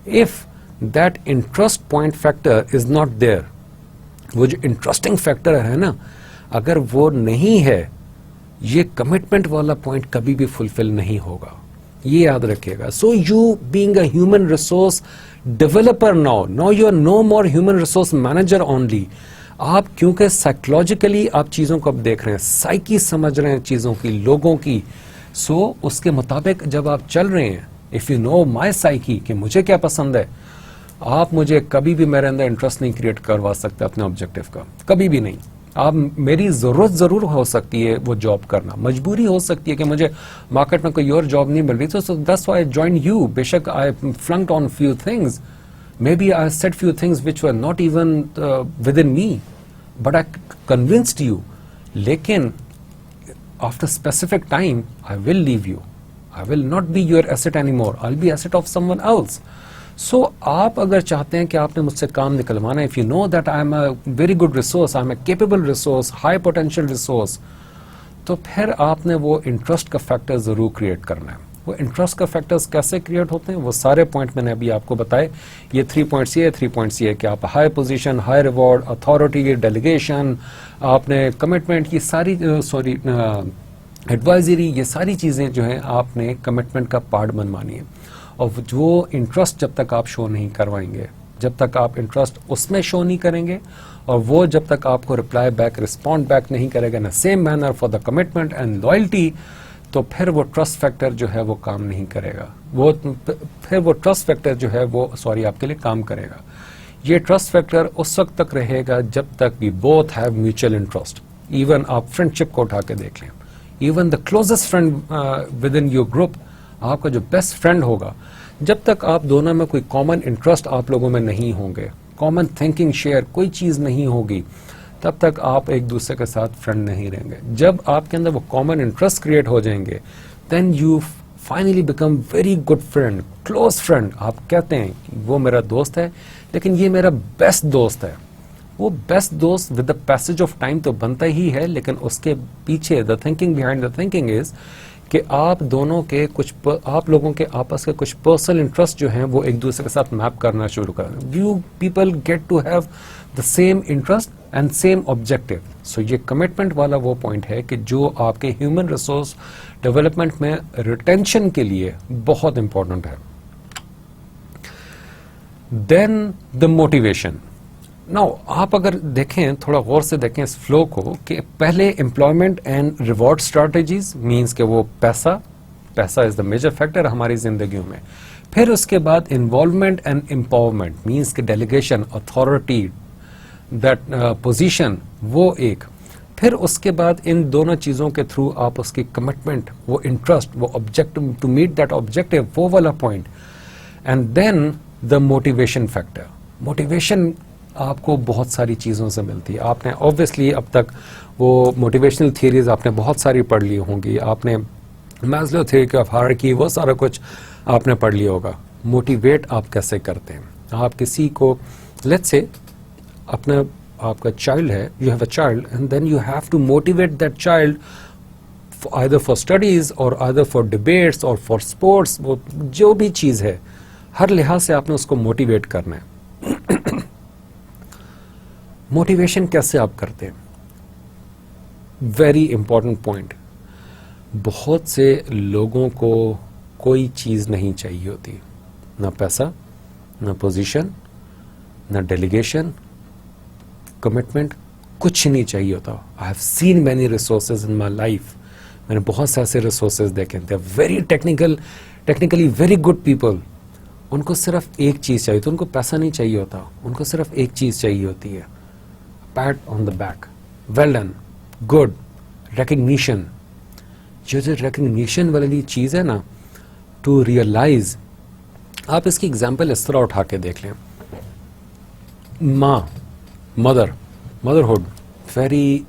If that interest point factor is not there, वो जो इंटरेस्टिंग फैक्टर है ना, अगर वो नहीं है, ये कमिटमेंट वाला पॉइंट कभी भी फुलफिल नहीं होगा, ये याद रखिएगा. So you being a human resource developer now you are no more human resource manager only. आप क्योंकि साइकोलॉजिकली आप चीजों को अब देख रहे हैं, साइकी समझ रहे हैं चीजों की, लोगों की, सो उसके मुताबिक जब आप चल रहे हैं, if you know my psyche कि मुझे क्या पसंद है, आप मुझे कभी भी मेरे अंदर इंटरेस्ट नहीं क्रिएट करवा सकते अपने ऑब्जेक्टिव का, कभी भी नहीं. आप मेरी जरूरत जरूर हो सकती है वो जॉब करना, मजबूरी हो सकती है कि मुझे मार्केट में कोई और जॉब नहीं मिल रही, तो that's why I join you. बेशक I flunked on few things, maybe I said few things which were not even within me, but I convinced you. लेकिन after specific time I will leave you. I will not be your asset anymore. I'll be asset of someone else. So आप अगर चाहते हैं कि आपने मुझसे काम निकलवाना, if you know that I am a very good resource, I am a capable resource, high potential resource, तो फिर आपने वो इंटरेस्ट का फैक्टर जरूर क्रिएट करना है. वो इंटरेस्ट का फैक्टर्स कैसे क्रिएट होते हैं, वो सारे पॉइंट मैंने अभी आपको बताए. ये 3 पॉइंट्स ये 3 पॉइंट्स ये कि आप high position, high reward, authority, delegation, आपने कमिटमेंट, ये सारी एडवाइजरी, ये सारी चीज़ें जो हैं आपने कमिटमेंट का पार्ट बनवानी है. और जो इंटरेस्ट जब तक आप शो नहीं करवाएंगे, जब तक आप इंटरेस्ट उसमें शो नहीं करेंगे, और वो जब तक आपको रिप्लाई बैक, रिस्पॉन्ड बैक नहीं करेगा in same manner for the commitment and loyalty, तो फिर वो ट्रस्ट फैक्टर जो है वो काम नहीं करेगा. फिर वो ट्रस्ट फैक्टर जो है वो आपके लिए काम करेगा. ये ट्रस्ट फैक्टर उस वक्त तक रहेगा जब तक we both have mutual interest. Even आप फ्रेंडशिप को उठा के देख लें, even the closest friend within your group, आपका जो बेस्ट फ्रेंड होगा, जब तक आप दोनों में कोई कॉमन इंटरेस्ट आप लोगों में नहीं होंगे, कॉमन थिंकिंग शेयर कोई चीज़ नहीं होगी, तब तक आप एक दूसरे के साथ फ्रेंड नहीं रहेंगे. जब आपके अंदर वो कॉमन इंटरेस्ट क्रिएट हो जाएंगे, then you finally become very good friend, close friend. आप कहते हैं कि वो मेरा दोस्त है, लेकिन ये मेरा बेस्ट दोस्त है. वो बेस्ट दोस्त with the passage of time तो बनता ही है, लेकिन उसके पीछे the thinking behind the thinking is कि आप दोनों के आप लोगों के आपस के कुछ पर्सनल इंटरेस्ट जो हैं वो एक दूसरे के साथ मैप करना शुरू करें. You people get to have the same interest and same objective. So ये कमिटमेंट वाला वो पॉइंट है कि जो आपके ह्यूमन रिसोर्स डेवलपमेंट में रिटेंशन के लिए बहुत इंपॉर्टेंट है. Then the motivation. नाउ आप अगर देखें, थोड़ा गौर से देखें इस फ्लो को, कि पहले employment and reward strategies means के वो पैसा इज द मेजर फैक्टर हमारी जिंदगियों में. फिर उसके बाद इन्वॉल्वमेंट एंड एम्पावरमेंट मींस के डेलीगेशन, अथॉरिटी, दैट पोजीशन, वो एक. फिर उसके बाद इन दोनों चीज़ों के थ्रू आप उसकी कमिटमेंट, वो इंटरेस्ट, वो objective, to meet that objective, वो वाला point. And then the motivation factor. Motivation आपको बहुत सारी चीज़ों से मिलती है. आपने ऑब्वियसली अब तक वो मोटिवेशनल थियरीज आपने बहुत सारी पढ़ ली होंगी, आपने मैस्लो थ्योरी ऑफ हायरार्की, वो सारा कुछ आपने पढ़ लिया होगा. मोटिवेट आप कैसे करते हैं? आप किसी को, लेट्स से अपना आपका चाइल्ड है, you have a child and then you have to motivate that child either for studies और आइदर फॉर डिबेट्स और फॉर स्पोर्ट्स. वो जो भी चीज़ है, हर लिहाज से आपने उसको मोटिवेट करना है. मोटिवेशन कैसे आप करते हैं? Very important point. बहुत से लोगों को कोई चीज़ नहीं चाहिए होती, ना पैसा, ना पोजीशन, ना डेलीगेशन, कमिटमेंट, कुछ नहीं चाहिए होता. I have seen many resources in my life. मैंने बहुत से ऐसे रिसोर्सेज देखे, they are very technically very good people. उनको सिर्फ एक चीज़ चाहिए, तो उनको पैसा नहीं चाहिए होता, उनको सिर्फ एक चीज़ चाहिए होती है, PAT on the back, well done, good, recognition. जो रिकग्निशन वाली चीज़ है ना, टू रियलाइज. आप इसकी एग्जाम्पल इस तरह उठा के देख लें. माँ, motherhood, very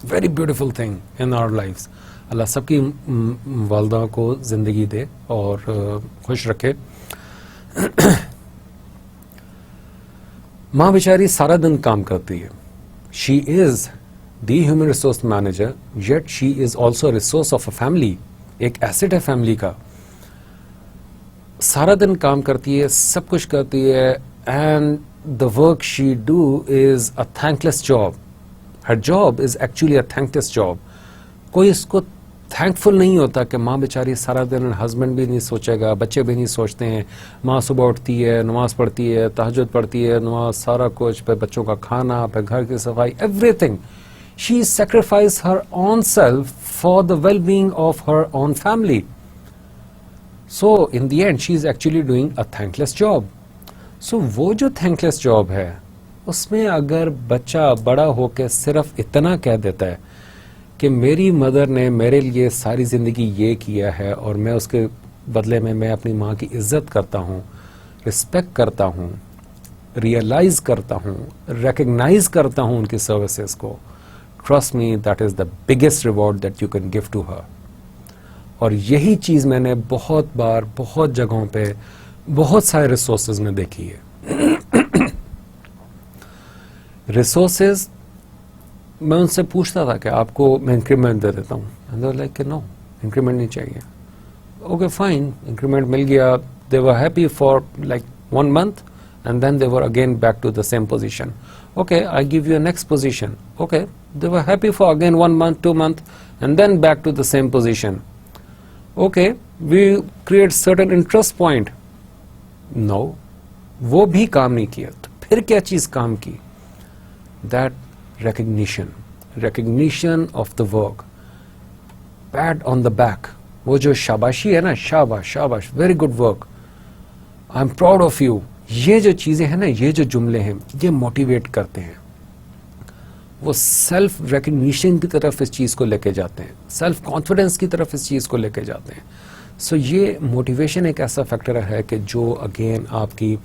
very beautiful thing in our lifes. Allah सबकी वालदा को ज़िंदगी दे और खुश रखे. माँ बेचारी सारा दिन काम करती है. She is the human resource manager, yet she is also resource of a family. एक एसेट है फैमिली का. सारा दिन काम करती है, सब कुछ करती है, and the work she do is a thankless job. Her job is actually a thankless job. कोई इसको थैंकफुल नहीं होता कि माँ बेचारी सारा दिन, हस्बैंड भी नहीं सोचेगा, बच्चे भी नहीं सोचते हैं, माँ सुबह उठती है, नमाज पढ़ती है, तहज्जुद पढ़ती है, नमाज सारा कुछ, फिर बच्चों का खाना, फिर घर की सफाई, everything. She sacrificed her own self for the well-being of her own family. So in the end she is actually doing a thankless job. So वो जो thankless job है उसमें अगर बच्चा बड़ा होकर सिर्फ इतना कह देता है कि मेरी मदर ने मेरे लिए सारी ज़िंदगी ये किया है और मैं उसके बदले में मैं अपनी माँ की इज़्ज़त करता हूँ, रिस्पेक्ट करता हूँ, रियलाइज़ करता हूँ, रिकग्नाइज़ करता हूँ उनकी सर्विसेज को, trust me that is the biggest reward that you can give to her. और यही चीज़ मैंने बहुत बार, बहुत जगहों पे, बहुत सारे रिसोर्सेज में देखी है। रिसोर्सेज मैं उनसे पूछता था कि आपको मैं इंक्रीमेंट दे देता हूँ, एंड लाइक कि नो, इंक्रीमेंट नहीं चाहिए। ओके फाइन, इंक्रीमेंट मिल गया, they were happy for like 1 month and then they were again back to the same position. Okay, I give you a next position. Okay, they were happy for again 1 month, 2 months and then back to the same position. Okay, we create certain interest point. No, वो भी काम नहीं किया, तो फिर क्या चीज़ काम की? That recognition of the work, pat on the back, वो जो शाबाशी है ना, शाबाश शाबाश, very good work, I'm proud of you, ये जो चीज़ें हैं ना, ये जो जुमले हैं, ये मोटिवेट करते हैं, वो सेल्फ रिकग्निशन की तरफ इस चीज़ को लेके जाते हैं, सेल्फ कॉन्फिडेंस की तरफ इस चीज़ को लेके जाते हैं। सो ये मोटिवेशन एक ऐसा फैक्टर है कि जो अगेन आपकी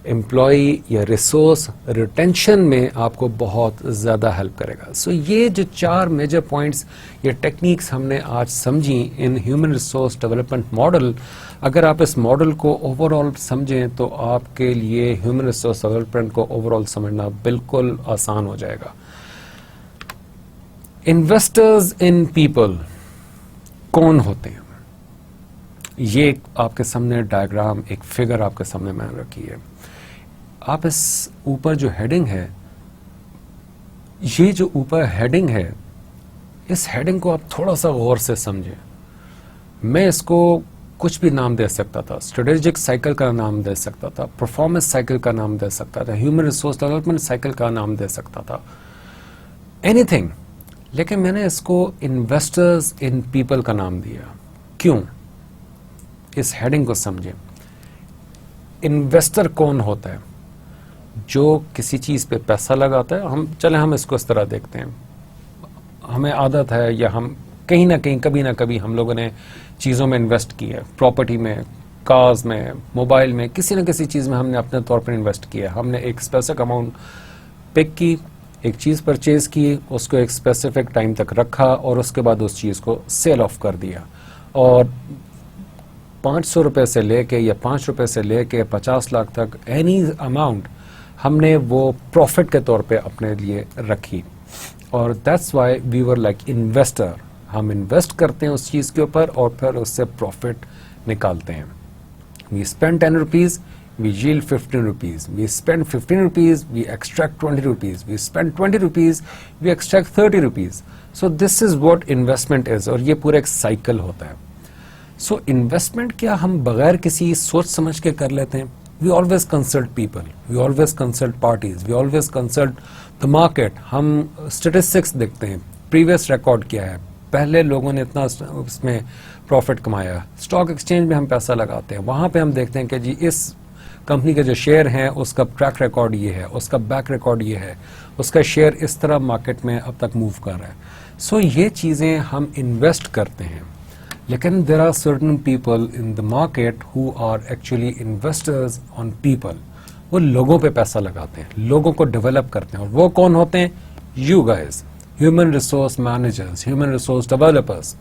एम्प्लॉय या रिसोर्स रिटेंशन में आपको बहुत ज़्यादा हेल्प करेगा। सो ये जो 4 मेजर पॉइंट्स या टेक्निक्स हमने आज समझी in human resource development model, अगर आप इस मॉडल को ओवरऑल समझें तो आपके लिए ह्यूमन रिसोर्स डेवलपमेंट को ओवरऑल समझना बिल्कुल आसान हो जाएगा। इन्वेस्टर्स इन पीपल कौन होते हैं? ये आपके सामने डायग्राम, एक फिगर आपके सामने मैंने रखी है। आप इस ऊपर जो हेडिंग है, ये जो ऊपर हेडिंग है, इस हेडिंग को आप थोड़ा सा गौर से समझें। मैं इसको कुछ भी नाम दे सकता था, स्ट्रेटेजिक साइकिल का नाम दे सकता था, परफॉर्मेंस साइकिल का नाम दे सकता था, ह्यूमन रिसोर्स डेवलपमेंट साइकिल का नाम दे सकता था, एनीथिंग, लेकिन मैंने इसको इन्वेस्टर्स इन पीपल का नाम दिया। क्यों? इस हेडिंग को समझें। इन्वेस्टर कौन होता है? जो किसी चीज़ पे पैसा लगाता है। हम इसको इस तरह देखते हैं, हमें आदत है या हम कहीं ना कहीं कभी ना कभी हम लोगों ने चीज़ों में इन्वेस्ट किया, प्रॉपर्टी में, कार्स में, मोबाइल में, किसी न किसी चीज़ में हमने अपने तौर पर इन्वेस्ट किया। हमने एक स्पेसिफिक अमाउंट पिक की, एक चीज़ परचेज़ की, उसको एक स्पेसिफिक टाइम तक रखा और उसके बाद उस चीज़ को सेल ऑफ कर दिया। और 500 रुपये से लेके या 5 रुपये से लेके 50 लाख तक एनी अमाउंट हमने वो प्रॉफिट के तौर पे अपने लिए रखी। और that's why we were like investor. हम इन्वेस्ट करते हैं उस चीज़ के ऊपर और फिर उससे प्रॉफिट निकालते हैं। We spend 10 rupees, we yield 15 rupees. We spend 15 rupees, we extract 20 rupees. We spend 20 rupees, we extract 30 rupees. So this is what investment is. और ये पूरा एक साइकिल होता है। So investment क्या हम बगैर किसी सोच समझ के कर लेते हैं? We always consult people, we always consult parties, we always consult the market. हम statistics देखते हैं, previous record क्या है, पहले लोगों ने इतना उसमें प्रॉफिट कमाया। स्टॉक एक्सचेंज में हम पैसा लगाते हैं, वहाँ पे हम देखते हैं कि जी इस कंपनी के जो शेयर हैं उसका ट्रैक रिकॉर्ड ये है, उसका बैक रिकॉर्ड ये है, उसका शेयर इस तरह मार्केट में अब तक मूव कर रहा है। सो ये चीज़ें हम इन्वेस्ट करते हैं। लेकिन there are certain people in the market who are actually investors on people. वो लोगों पे पैसा लगाते हैं, लोगों को डेवलप करते हैं। और वो कौन होते हैं? You guys, human resource managers, human resource developers.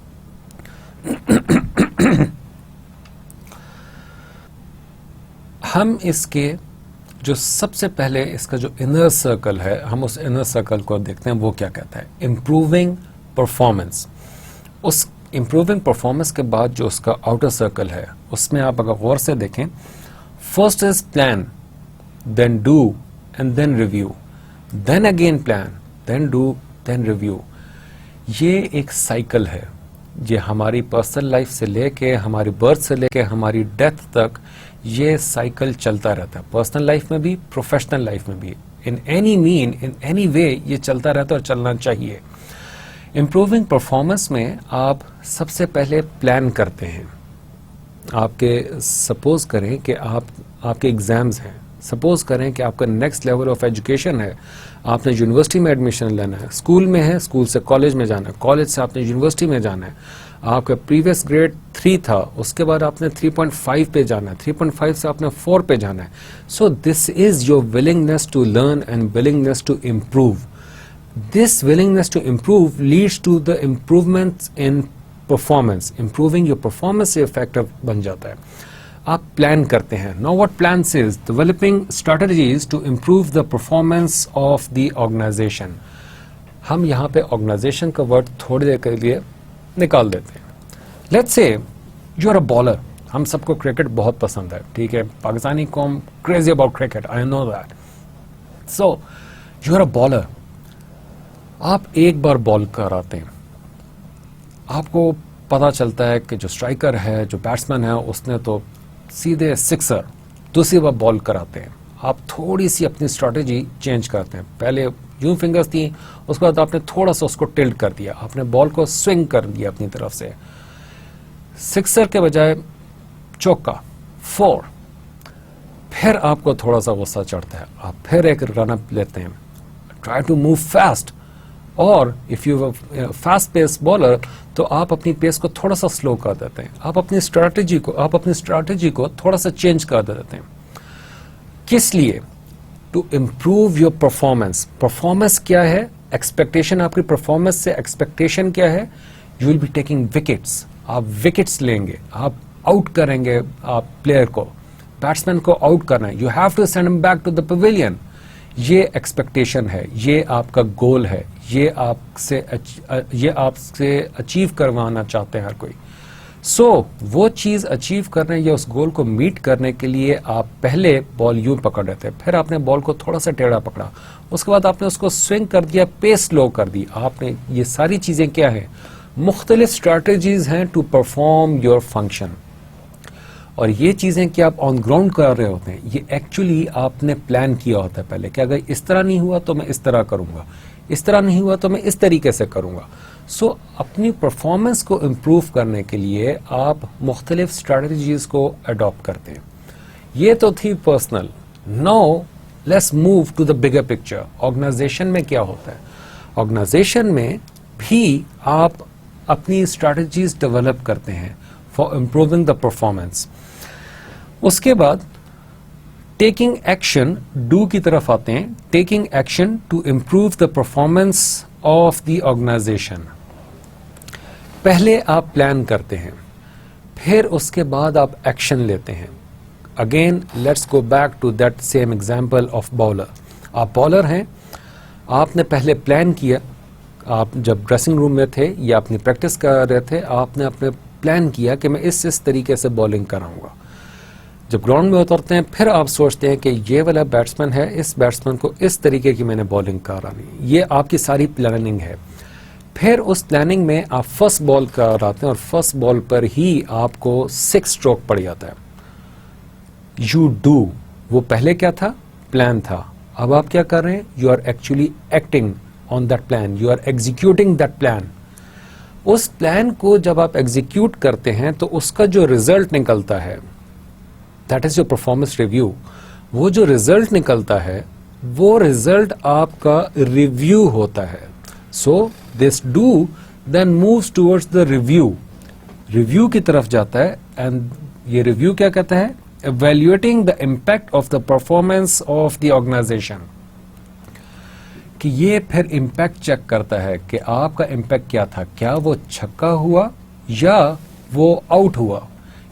हम इसके जो सबसे पहले इसका जो इनर सर्कल है, हम उस इनर सर्कल को देखते हैं। वो क्या कहता है? Improving performance. उस इम्प्रूविंग परफॉर्मेंस के बाद जो उसका आउटर सर्कल है, उसमें आप अगर गौर से देखें, first is plan, then do and then review, then again plan, then do then review. ये एक साइकिल है, ये हमारी पर्सनल लाइफ से लेके, हमारी बर्थ से लेके हमारी डेथ तक ये साइकिल चलता रहता है, पर्सनल लाइफ में भी, प्रोफेशनल लाइफ में भी। In any mean, in any way ये चलता रहता है और चलना चाहिए। इम्प्रूविंग परफॉर्मेंस में आप सबसे पहले प्लान करते हैं। आपके सपोज करें कि आपके एग्जाम्स हैं, सपोज करें कि आपका नेक्स्ट लेवल ऑफ एजुकेशन है, आपने यूनिवर्सिटी में एडमिशन लेना है, स्कूल में है, स्कूल से कॉलेज में जाना है, कॉलेज से आपने यूनिवर्सिटी में जाना है, आपका प्रीवियस ग्रेड 3 था, उसके बाद आपने 3.5 पे जाना है, 3.5 से आपने 4 पे जाना है। So this is your willingness to learn and willingness to improve. This willingness to improve leads to the improvements in performance. Improving your performance से इफेक्टिव बन जाता है। आप प्लान करते हैं। Now what plans is developing strategies to improve the performance of the organisation. हम यहाँ पे ऑर्गेनाइजेशन का वर्ड थोड़ी देर के लिए निकाल देते हैं। Let's say you are a bowler. हम सबको क्रिकेट बहुत पसंद है, ठीक है, पाकिस्तानी कौम crazy about cricket, I know that. So you are a bowler, आप एक बार बॉल कराते हैं, आपको पता चलता है कि जो स्ट्राइकर है, जो बैट्समैन है, उसने तो सीधे सिक्सर, दूसरी बार बॉल कराते हैं। आप थोड़ी सी अपनी स्ट्रैटेजी चेंज करते हैं। पहले यूं फिंगर्स थी, उसके बाद आपने थोड़ा सा उसको टिल्ट कर दिया, आपने बॉल को स्विंग कर दिया अपनी तरफ से, सिक्सर के बजाय चौका, 4। फिर आपको थोड़ा सा गुस्सा चढ़ता है, आप फिर एक रन अप लेते हैं, ट्राई टू मूव फास्ट। और if you fast pace bowler तो आप अपनी पेस को थोड़ा सा स्लो कर देते हैं, आप अपनी स्ट्रैटेजी को थोड़ा सा चेंज कर देते हैं। किस लिए? To improve your performance. Performance क्या है? एक्सपेक्टेशन। आपकी परफॉर्मेंस से एक्सपेक्टेशन क्या है? You will be taking wickets. आप विकेट्स लेंगे, आप आउट करेंगे, आप प्लेयर को, बैट्समैन को आउट करना है। You have to send him back to the pavilion. ये एक्सपेक्टेशन है, ये आपका गोल है, ये आपसे अचीव करवाना चाहते हैं हर कोई। वो चीज अचीव करने या उस गोल को मीट करने के लिए आप पहले बॉल यूं पकड़ रहे थे, फिर आपने बॉल को थोड़ा सा टेढ़ा पकड़ा, उसके बाद आपने उसको स्विंग कर दिया, पेस स्लो कर दी आपने। ये सारी चीजें क्या है? मुख्तलिफ स्ट्रैटेजीज हैं टू परफॉर्म योर फंक्शन। और ये चीजें कि आप ऑन ग्राउंड कर रहे होते हैं, ये एक्चुअली आपने प्लान किया होता है पहले कि अगर इस तरह नहीं हुआ तो मैं इस तरह करूंगा, इस तरह नहीं हुआ तो मैं इस तरीके से करूंगा। अपनी परफॉर्मेंस को इम्प्रूव करने के लिए आप मुख्तलिफ स्ट्रैटेजीज को अडॉप्ट करते हैं। ये तो थी personal. Now let's move to the bigger picture. Organisation में क्या होता है? ऑर्गेनाइजेशन में भी आप अपनी स्ट्रैटेजीज डेवलप करते हैं फॉर इम्प्रूविंग द परफॉर्मेंस। उसके बाद टेकिंग एक्शन, डू की तरफ आते हैं। Taking action to improve the performance of the organisation. पहले आप प्लान करते हैं, फिर उसके बाद आप एक्शन लेते हैं। Again let's go back to that same example of bowler. आप बॉलर हैं, आपने पहले प्लान किया, आप जब ड्रेसिंग रूम में थे या अपनी प्रैक्टिस कर रहे थे, आपने अपने प्लान किया कि मैं इस तरीके से बॉलिंग कराऊंगा। जब ग्राउंड में उतरते हैं, फिर आप सोचते हैं कि ये वाला बैट्समैन है, इस बैट्समैन को इस तरीके की मैंने बॉलिंग करानी। ये आपकी सारी प्लानिंग है। फिर उस प्लानिंग में आप फर्स्ट बॉल कराते हैं और फर्स्ट बॉल पर ही आपको 6 स्ट्रोक पड़ जाता है। यू डू, वो पहले क्या था? प्लान था। अब आप क्या कर रहे हैं? You are actually acting on that plan, you are executing that plan. उस प्लान को जब आप एग्जीक्यूट करते हैं तो उसका जो रिजल्ट निकलता है, that is your performance review. वो जो रिजल्ट निकलता है, वो रिजल्ट आपका रिव्यू होता है। So this do then moves towards the review. Review की तरफ जाता है, एंड ये रिव्यू क्या कहता है? evaluating the impact of the performance of the organization। कि ये फिर इम्पैक्ट चेक करता है कि आपका इम्पैक्ट क्या था, क्या वो छक्का हुआ या वो आउट हुआ,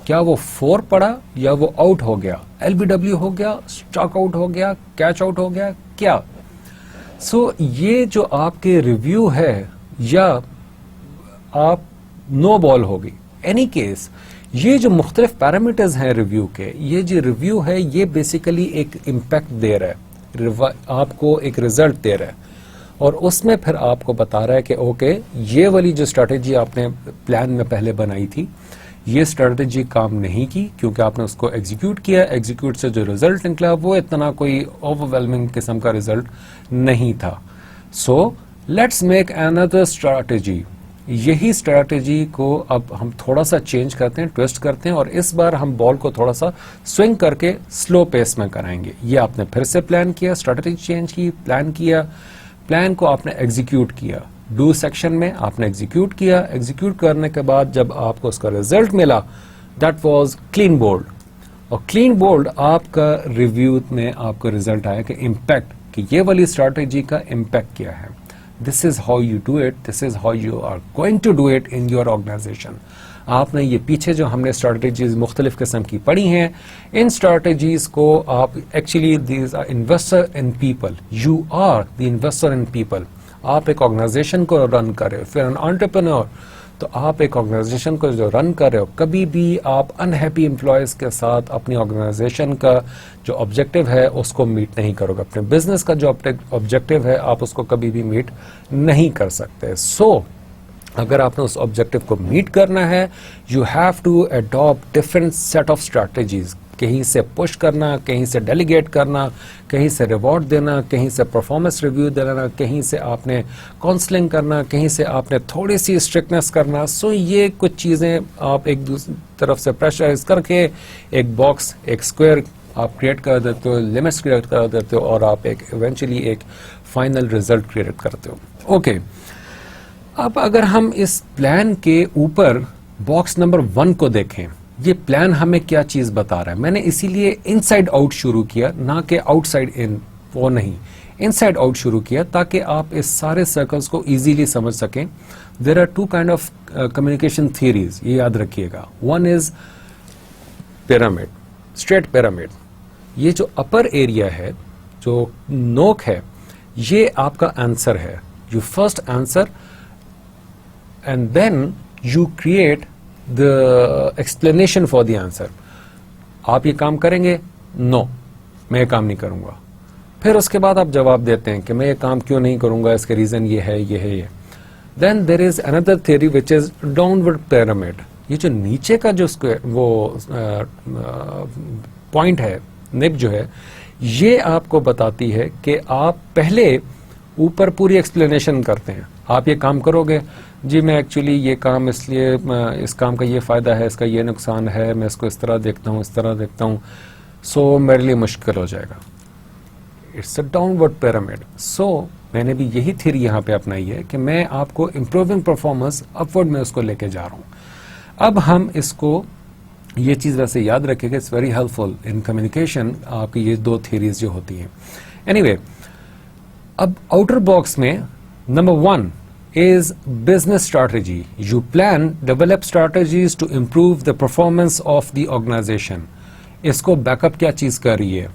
क्या वो 4 पड़ा या वो आउट हो गया, LBW हो गया, स्ट्राइक आउट हो गया, कैच आउट हो गया, क्या। ये जो आपके रिव्यू है, या आप नो बॉल होगी, एनी केस, ये जो मुख्तलिफ पैरामीटर्स हैं रिव्यू के, ये जो रिव्यू है ये बेसिकली एक इम्पैक्ट दे रहा है, आपको एक रिजल्ट दे रहा है। और उसमें फिर आपको बता रहा है कि ओके, ये वाली जो स्ट्रैटेजी आपने प्लान में पहले बनाई थी, ये स्ट्रैटेजी काम नहीं की क्योंकि आपने उसको एग्जीक्यूट किया, एग्जीक्यूट से जो रिजल्ट निकला वो इतना कोई ओवरवेलमिंग किस्म का रिजल्ट नहीं था। So let's make another strategy. यही स्ट्रैटेजी को अब हम थोड़ा सा चेंज करते हैं, ट्विस्ट करते हैं, और इस बार हम बॉल को थोड़ा सा स्विंग करके स्लो पेस में कराएंगे। ये आपने फिर से प्लान किया, स्ट्रैटेजी चेंज की, प्लान किया, प्लान को आपने एग्जीक्यूट किया, डू सेक्शन में आपने एग्जीक्यूट किया। एग्जीक्यूट करने के बाद जब आपको उसका रिजल्ट मिला, दैट वाज क्लीन बोल्ड, और क्लीन बोल्ड आपका रिव्यू में आपको रिजल्ट आया कि इम्पैक्ट, कि ये वाली स्ट्रैटेजी का इम्पैक्ट क्या है। This is how you do it, this is how you are going to do it in your organisation. आपने ये पीछे जो हमने स्ट्रैटेजीज मुख्तलिफ किस्म की पढ़ी हैं, इन स्ट्रैटेजीज को आप actually these are investor in people, you are the investor in people. आप एक ऑर्गेनाइजेशन को रन कर रहे हो, फिर एन एंटरप्रेन्योर, तो आप एक ऑर्गेनाइजेशन को जो रन कर रहे हो, कभी भी आप अनहैप्पी एम्प्लॉयज के साथ अपनी ऑर्गेनाइजेशन का जो ऑब्जेक्टिव है उसको मीट नहीं करोगे। अपने बिजनेस का जो ऑब्जेक्टिव है आप उसको कभी भी मीट नहीं कर सकते। सो अगर आपने उस ऑब्जेक्टिव को मीट करना है, you have to adopt different set of strategies. कहीं से पुश करना, कहीं से डेलीगेट करना, कहीं से रिवॉर्ड देना, कहीं से परफॉर्मेंस रिव्यू देना, कहीं से आपने काउंसलिंग करना, कहीं से आपने थोड़ी सी स्ट्रिक्टनेस करना। सो ये कुछ चीज़ें आप एक दूसरी तरफ से प्रेशराइज करके एक बॉक्स, एक स्क्वायर आप क्रिएट कर देते हो, लिमिट्स क्रिएट कर देते हो, और आप एक इवेंचुअली एक फाइनल रिजल्ट क्रिएट करते हो। ओके, अब अगर हम इस प्लान के ऊपर बॉक्स नंबर 1 को देखें, ये प्लान हमें क्या चीज बता रहा है। मैंने इसीलिए इनसाइड आउट शुरू किया, ना कि आउटसाइड इन, वो नहीं, इनसाइड आउट शुरू किया ताकि आप इस सारे सर्कल्स को इजीली समझ सकें। There are 2 kind of communication theories, ये याद रखिएगा। One is pyramid, straight pyramid. ये जो अपर एरिया है, जो नोक है, ये आपका आंसर है। You first answer and then you create the explanation for the answer. आप ये काम करेंगे? नो, मैं ये काम नहीं करूंगा। फिर उसके बाद आप जवाब देते हैं कि मैं ये काम क्यों नहीं करूंगा, इसके रीजन ये है, ये है, ये। Then there is another theory which is downward pyramid. ये जो नीचे का जो स्क्वायर, वो पॉइंट है, निब जो है, ये आपको बताती है कि आप पहले ऊपर पूरी एक्सप्लेनेशन करते हैं। आप ये काम करोगे जी, मैं एक्चुअली ये काम इसलिए, इस काम का ये फ़ायदा है, इसका ये नुकसान है, मैं इसको इस तरह देखता हूँ, इस तरह देखता हूँ, सो मेरे लिए मुश्किल हो जाएगा। It's a downward pyramid. So मैंने भी यही थ्योरी यहाँ पे अपनाई है कि मैं आपको इम्प्रूविंग परफॉर्मेंस अपवर्ड में उसको लेके जा रहा हूँ। अब हम इसको, ये चीज़ वैसे याद रखिएगा, it's very helpful in communication, आपकी ये 2 थ्योरीज जो होती हैं। एनीवे, अब आउटर बॉक्स में number 1 is business strategy. You plan, develop strategies to improve the performance of the organization. इसको बैकअप क्या चीज कर रही है?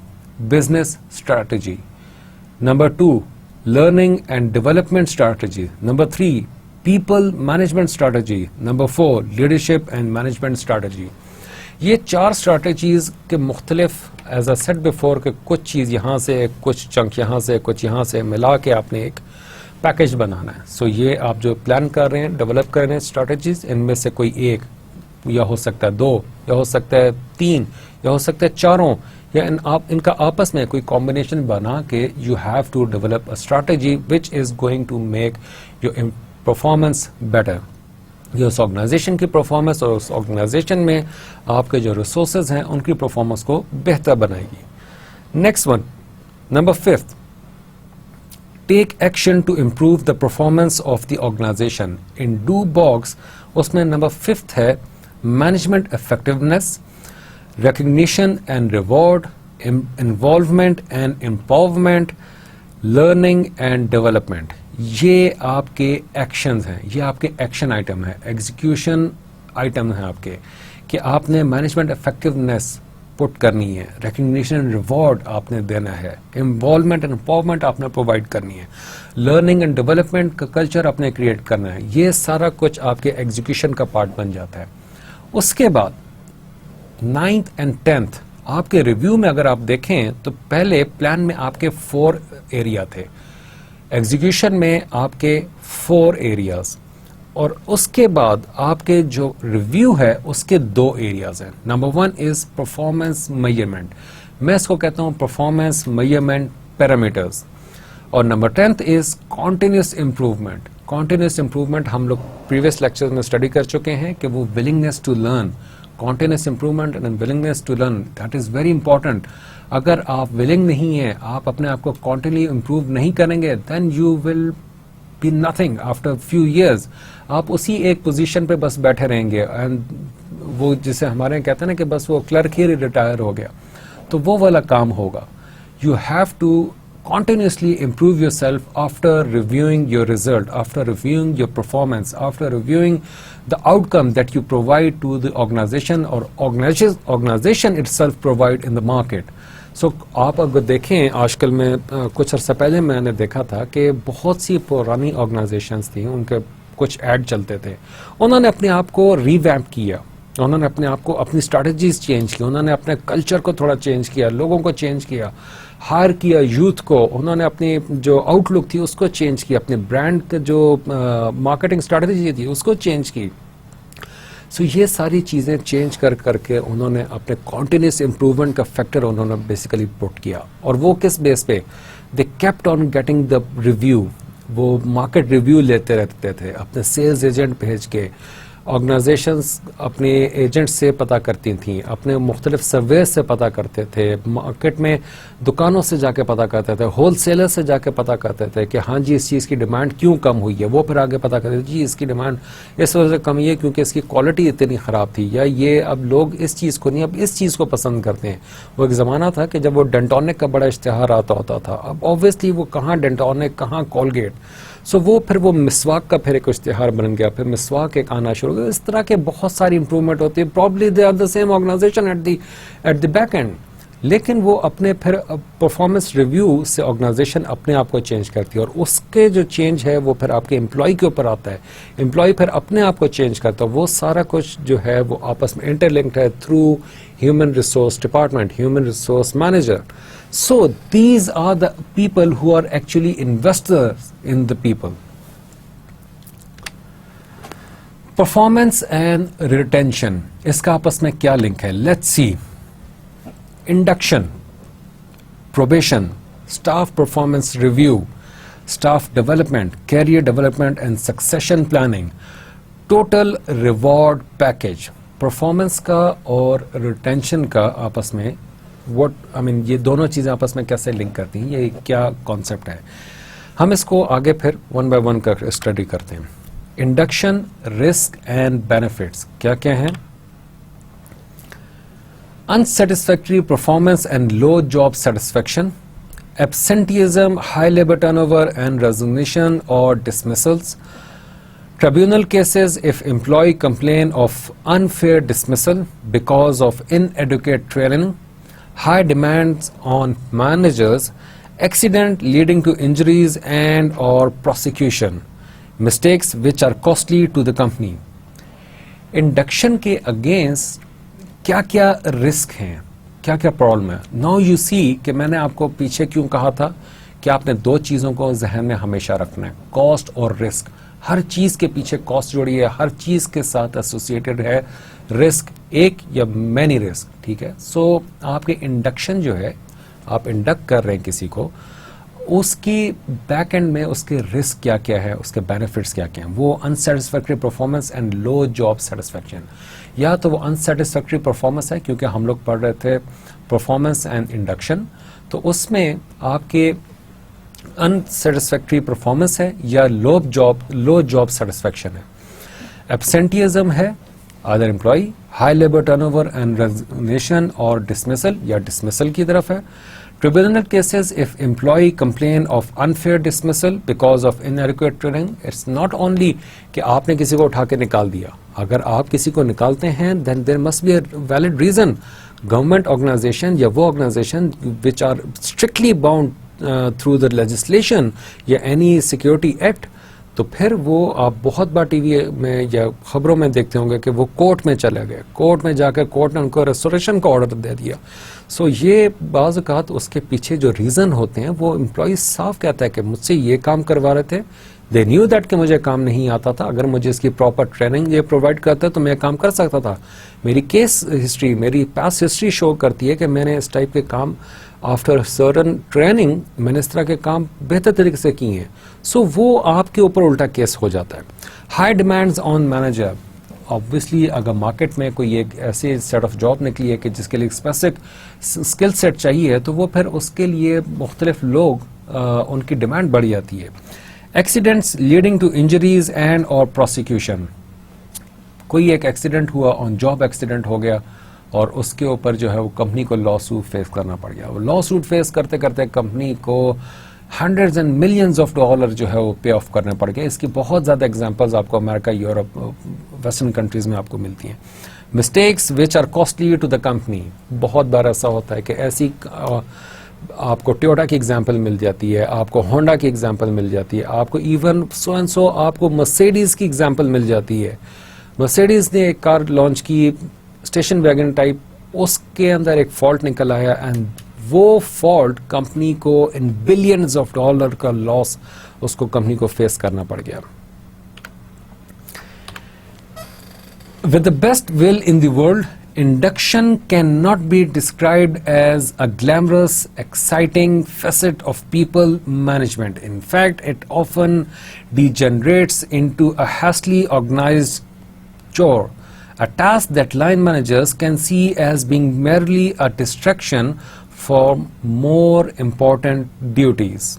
Business strategy. Number 2, learning and development strategy. Number 3, people management strategy. Number 4, leadership and management strategy. ये 4 strategies के मुख्तलिफ, as I said before, के कुछ चीज यहाँ से, कुछ चंक यहाँ से, कुछ यहाँ से मिला के आपने एक पैकेज बनाना है। सो ये आप जो प्लान कर रहे हैं, डेवलप कर रहे हैं स्ट्रैटेजीज, इनमें से कोई एक, या हो सकता है 2, या हो सकता है 3, या हो सकता है 4, या इनका आपस में कोई कॉम्बिनेशन बना के you have to develop a strategy which is going to make your performance better. ये उस ऑर्गेनाइजेशन की परफॉर्मेंस और उस ऑर्गेनाइजेशन में आपके जो रिसोर्सेज हैं उनकी परफॉर्मेंस को बेहतर बनाएगी। Next one, number 5, take action to improve the performance of the organisation. In two box उसमें नंबर 5 है management effectiveness, recognition and reward, involvement and empowerment, learning and development. ये आपके एक्शंस हैं, ये आपके एक्शन आइटम है, एग्जीक्यूशन आइटम है आपके, कि आपने मैनेजमेंट इफेक्टिवनेस पुट करनी है, रिकग्निशन रिवॉर्ड आपने देना है, इन्वॉल्वमेंट एंड एम्पावरमेंट आपने प्रोवाइड करनी है, लर्निंग एंड डेवलपमेंट का कल्चर आपने क्रिएट करना है। ये सारा कुछ आपके एग्जीक्यूशन का पार्ट बन जाता है। उसके बाद 9th एंड 10th आपके रिव्यू में अगर आप देखें तो पहले प्लान में आपके 4 एरिया थे। एग्जीक्यूशन में आपके 4 एरियाज, और उसके बाद आपके जो रिव्यू है उसके 2 एरियाज हैं। नंबर 1 इज परफॉर्मेंस मेजरमेंट, मैं इसको कहता हूं परफॉर्मेंस मेजरमेंट पैरामीटर्स, और number 10th is continuous improvement. Continuous improvement हम लोग प्रीवियस लेक्चर में स्टडी कर चुके हैं कि वो willingness to learn, continuous improvement and willingness to learn, that is very important. अगर आप विलिंग नहीं है, आप अपने आप को कॉन्टिन्यू इंप्रूव नहीं करेंगे, then you will be nothing after few years. आप उसी एक पोजीशन पे बस बैठे रहेंगे, एंड वो जिसे हमारे यहाँ कहते हैं ना कि बस वो क्लर्क ही रिटायर हो गया, तो वो वाला काम होगा। You have to continuously improve yourself after reviewing your result, after reviewing your performance, after reviewing the outcome that you provide to the organization or organization itself provide in the market. So आप अगर देखें आजकल में कुछ अर्सा पहले मैंने देखा था कि बहुत सी पुरानी ऑर्गेनाइजेशंस थी, उनके कुछ ऐड चलते थे, उन्होंने अपने आप को रिवैम्प किया, उन्होंने अपने आप को अपनी स्ट्रैटेजीज चेंज की, उन्होंने अपने कल्चर को थोड़ा चेंज किया, लोगों को चेंज किया, हायर किया यूथ को, उन्होंने अपनी जो आउटलुक थी उसको चेंज किया, अपने ब्रांड के जो मार्केटिंग स्ट्रैटेजी थी उसको चेंज की। सो ये सारी चीज़ें चेंज करके उन्होंने अपने कॉन्टिन्यूस इंप्रूवमेंट का फैक्टर उन्होंने बेसिकली पुट किया, और वो किस बेस पे? They kept on getting the review, वो मार्केट रिव्यू लेते रहते थे, अपने सेल्स एजेंट भेज के, ऑर्गेनाइजेशंस अपने एजेंट से पता करती थीं, अपने मुख्तलिफ सर्वे से पता करते थे, मार्केट में दुकानों से जाके पता करते थे, होल सेलर से जाके पता करते थे कि हाँ जी इस चीज़ की डिमांड क्यों कम हुई है। वो फिर आगे पता करते थे जी इसकी डिमांड इस वजह से कम हुई है क्योंकि इसकी क्वालिटी इतनी ख़राब थी, या ये अब लोग इस चीज़ को नहीं, अब इस चीज़ को पसंद करते हैं। वो एक ज़माना था कि जब वो डेंटोनिक का बड़ा इश्तिहार आता होता था, अब ऑब्वियसली वो कहाँ डेंटोनिक, कहाँ कॉलगेट, सो वो फिर वो मिसवाक का फिर एक इश्तिहार बन गया, फिर मिसवाक एक आना शुरू हो गया। इस तरह के बहुत सारी इंप्रूवमेंट होती है, probably they are the same organisation at the back end, लेकिन वो अपने फिर परफॉर्मेंस रिव्यू से ऑर्गेनाइजेशन अपने आप को चेंज करती है, और उसके जो चेंज है वो फिर आपके एम्प्लॉय के ऊपर आता है, एम्प्लॉय फिर अपने आप को चेंज करता है। वो सारा कुछ जो है वो आपस में इंटरलिंक्ड है through human resource department, human resource manager. So these are the people who are actually investors in the people. Performance and retention, इसका आपस में क्या लिंक है? Let's see. Induction, probation, staff performance review, staff development, career development and succession planning, total reward package. Performance का और retention का आपस में ये दोनों चीज़ें आपस में कैसे लिंक करती हैं, ये क्या कॉन्सेप्ट है, हम इसको आगे फिर वन बाय वन कर स्टडी करते हैं। इंडक्शन, रिस्क एंड बेनिफिट्स क्या क्या हैं? Unsatisfactory performance and low job satisfaction, absenteeism, high labour turnover and resignation और dismissals, tribunal cases if employ complain of unfair dismissal because of inadequate training, high demands on managers, accident leading to injuries and or prosecution, mistakes which are costly to the company. Induction के against क्या क्या risk हैं, क्या क्या problem है? Now you see कि मैंने आपको पीछे क्यों कहा था कि आपने 2 चीज़ों को जहन में हमेशा रखना है, कॉस्ट और रिस्क। हर चीज़ के पीछे कॉस्ट जुड़ी है, हर चीज़ के साथ एसोसिएटेड है रिस्क, एक या मैनी रिस्क, ठीक है। सो आपके इंडक्शन जो है, आप इंडक्ट कर रहे हैं किसी को, उसकी बैक एंड में उसके रिस्क क्या क्या है, उसके बेनिफिट्स क्या क्या हैं। वो unsatisfactory performance and low job satisfaction, या तो वो अनसेटिस्फैक्ट्री परफॉर्मेंस है क्योंकि हम लोग पढ़ रहे थे परफॉर्मेंस एंड इंडक्शन, तो उसमें आपके अनसेटिस्फैक्ट्री परफॉर्मेंस है या लो जॉब सेटिस्फैक्शन है। एब्सेंटिज्म है other employ, high labour turnover and resignation और डिसमिसल या डिसमिसल की तरफ है। Tribunal cases if employ complain of unfair dismissal because of inadequate training, it's not only कि आपने किसी को उठा के निकाल दिया, अगर आप किसी को निकालते हैं then there must be a valid reason. Government organisation या वो organisation which are strictly bound through the legislation या एनी सिक्योरिटी एक्ट, तो फिर वो आप बहुत बार टीवी में या खबरों में देखते होंगे कि वो कोर्ट में चले गए, कोर्ट में जाकर कोर्ट ने उनको रेस्टोरेशन का ऑर्डर दे दिया। सो ये बाज़ औक़ात उसके पीछे जो रीज़न होते हैं वो एम्प्लॉय साफ कहता है कि मुझसे ये काम करवा रहे थे, दे न्यू दैट कि मुझे काम नहीं आता था, अगर मुझे इसकी प्रॉपर ट्रेनिंग ये प्रोवाइड करता तो मैं काम कर सकता था। मेरी केस हिस्ट्री, मेरी पास्ट हिस्ट्री शो करती है कि मैंने इस टाइप के काम आफ्टर सर्टन ट्रेनिंग मैंने इस तरह के काम बेहतर तरीके से किए हैं। सो वो आपके ऊपर उल्टा केस हो जाता है। High demands on manager, obviously अगर मार्केट में कोई एक ऐसी सेट ऑफ जॉब निकली है कि जिसके लिए स्पेसिफिक स्किल सेट चाहिए, तो वो फिर उसके लिए मुख्तलिफ लोग उनकी डिमांड बढ़ जाती है। Accidents leading to injuries and और प्रोसिक्यूशन, कोई एक एक्सीडेंट हुआ, ऑन जॉब एक्सीडेंट हो गया और उसके ऊपर जो है वो कंपनी को लॉ सूट फेस करना पड़ गया। वो लॉ सूट फेस करते करते कंपनी को hundreds and millions of dollar जो है वो पे ऑफ करने पड़ गए। इसकी बहुत ज़्यादा एग्जांपल्स आपको अमेरिका, यूरोप, वेस्टर्न कंट्रीज़ में आपको मिलती हैं। Mistakes which are costly to the company, बहुत बार ऐसा होता है कि ऐसी आपको टोयोटा की एग्जांपल मिल जाती है, आपको होंडा की एग्जांपल मिल जाती है, आपको इवन सो एंड सो आपको मर्सिडीज़ की एग्जांपल मिल जाती है। मर्सिडीज़ ने एक कार लॉन्च की स्टेशन वैगन टाइप, उसके अंदर एक फॉल्ट निकल आया एंड वो फॉल्ट कंपनी को इन बिलियंस ऑफ डॉलर का लॉस उसको कंपनी को फेस करना पड़ गया। With the best will in the world, induction cannot be described as a glamorous, exciting facet of people management. In fact, it often degenerates into a hastily organized chore, a task that line managers can see as being merely a distraction from more important duties.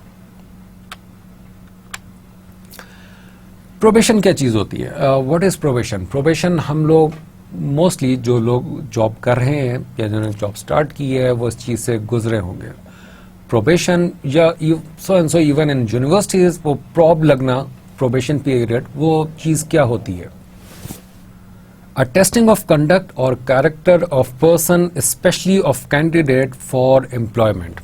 Probation क्या चीज़ होती है? What is probation? Probation हम लोग mostly जो लोग job कर रहे हैं या जिन्होंने जॉब स्टार्ट की है वो इस चीज़ से गुजरे होंगे। प्रोबेशन या so and so even in universities वो प्रॉब लगना, प्रोबेशन पीरियड, वो चीज़ क्या होती है? A testing of conduct or character of person, especially of candidate for employment.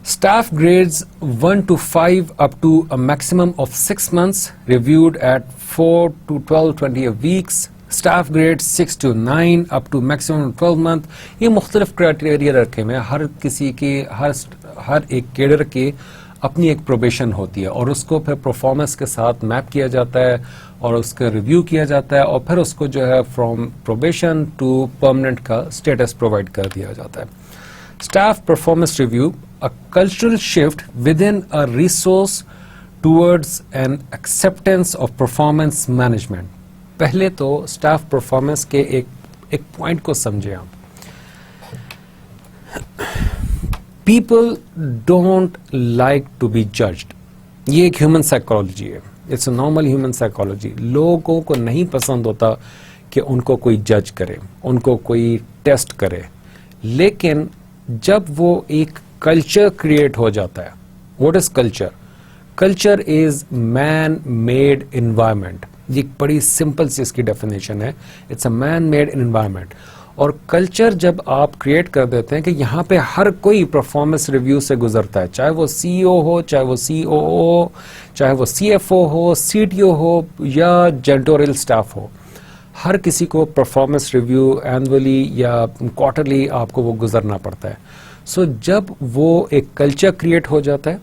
Staff grades 1 to 5 up to a maximum of 6 months, reviewed at 4 to 12 weeks. Staff grades 6 to 9 up to maximum 12 month. ये मुख्तलिफ criteria रखे हुए हैं। हर किसी के हर एक cadre के अपनी एक प्रोबेशन होती है और उसको फिर परफॉर्मेंस के साथ मैप किया जाता है और उसका रिव्यू किया जाता है और फिर उसको जो है फ्रॉम प्रोबेशन टू परमानेंट का स्टेटस प्रोवाइड कर दिया जाता है। Staff performance review, a cultural shift within a resource towards an acceptance of performance management. पहले तो स्टाफ परफॉर्मेंस के एक पॉइंट को समझे आप। People don't like to be judged. ये एक ह्यूमन साइकोलॉजी है, it's a normal human psychology. लोगों को नहीं पसंद होता कि उनको कोई जज करे, उनको कोई टेस्ट करे, लेकिन जब वो एक कल्चर क्रिएट हो जाता है, what is culture? Culture is man made environment. ये बड़ी सिंपल सी इसकी डेफिनेशन है, it's a man made environment. और कल्चर जब आप क्रिएट कर देते हैं कि यहाँ पे हर कोई परफॉर्मेंस रिव्यू से गुजरता है, चाहे वो सीईओ हो, चाहे वो सीओओ हो, चाहे वो सीएफओ हो, सीटीओ हो या जेंटोरियल स्टाफ हो, हर किसी को परफॉर्मेंस रिव्यू एनुअली या क्वार्टरली आपको वो गुजरना पड़ता है। सो जब वो एक कल्चर क्रिएट हो जाता है,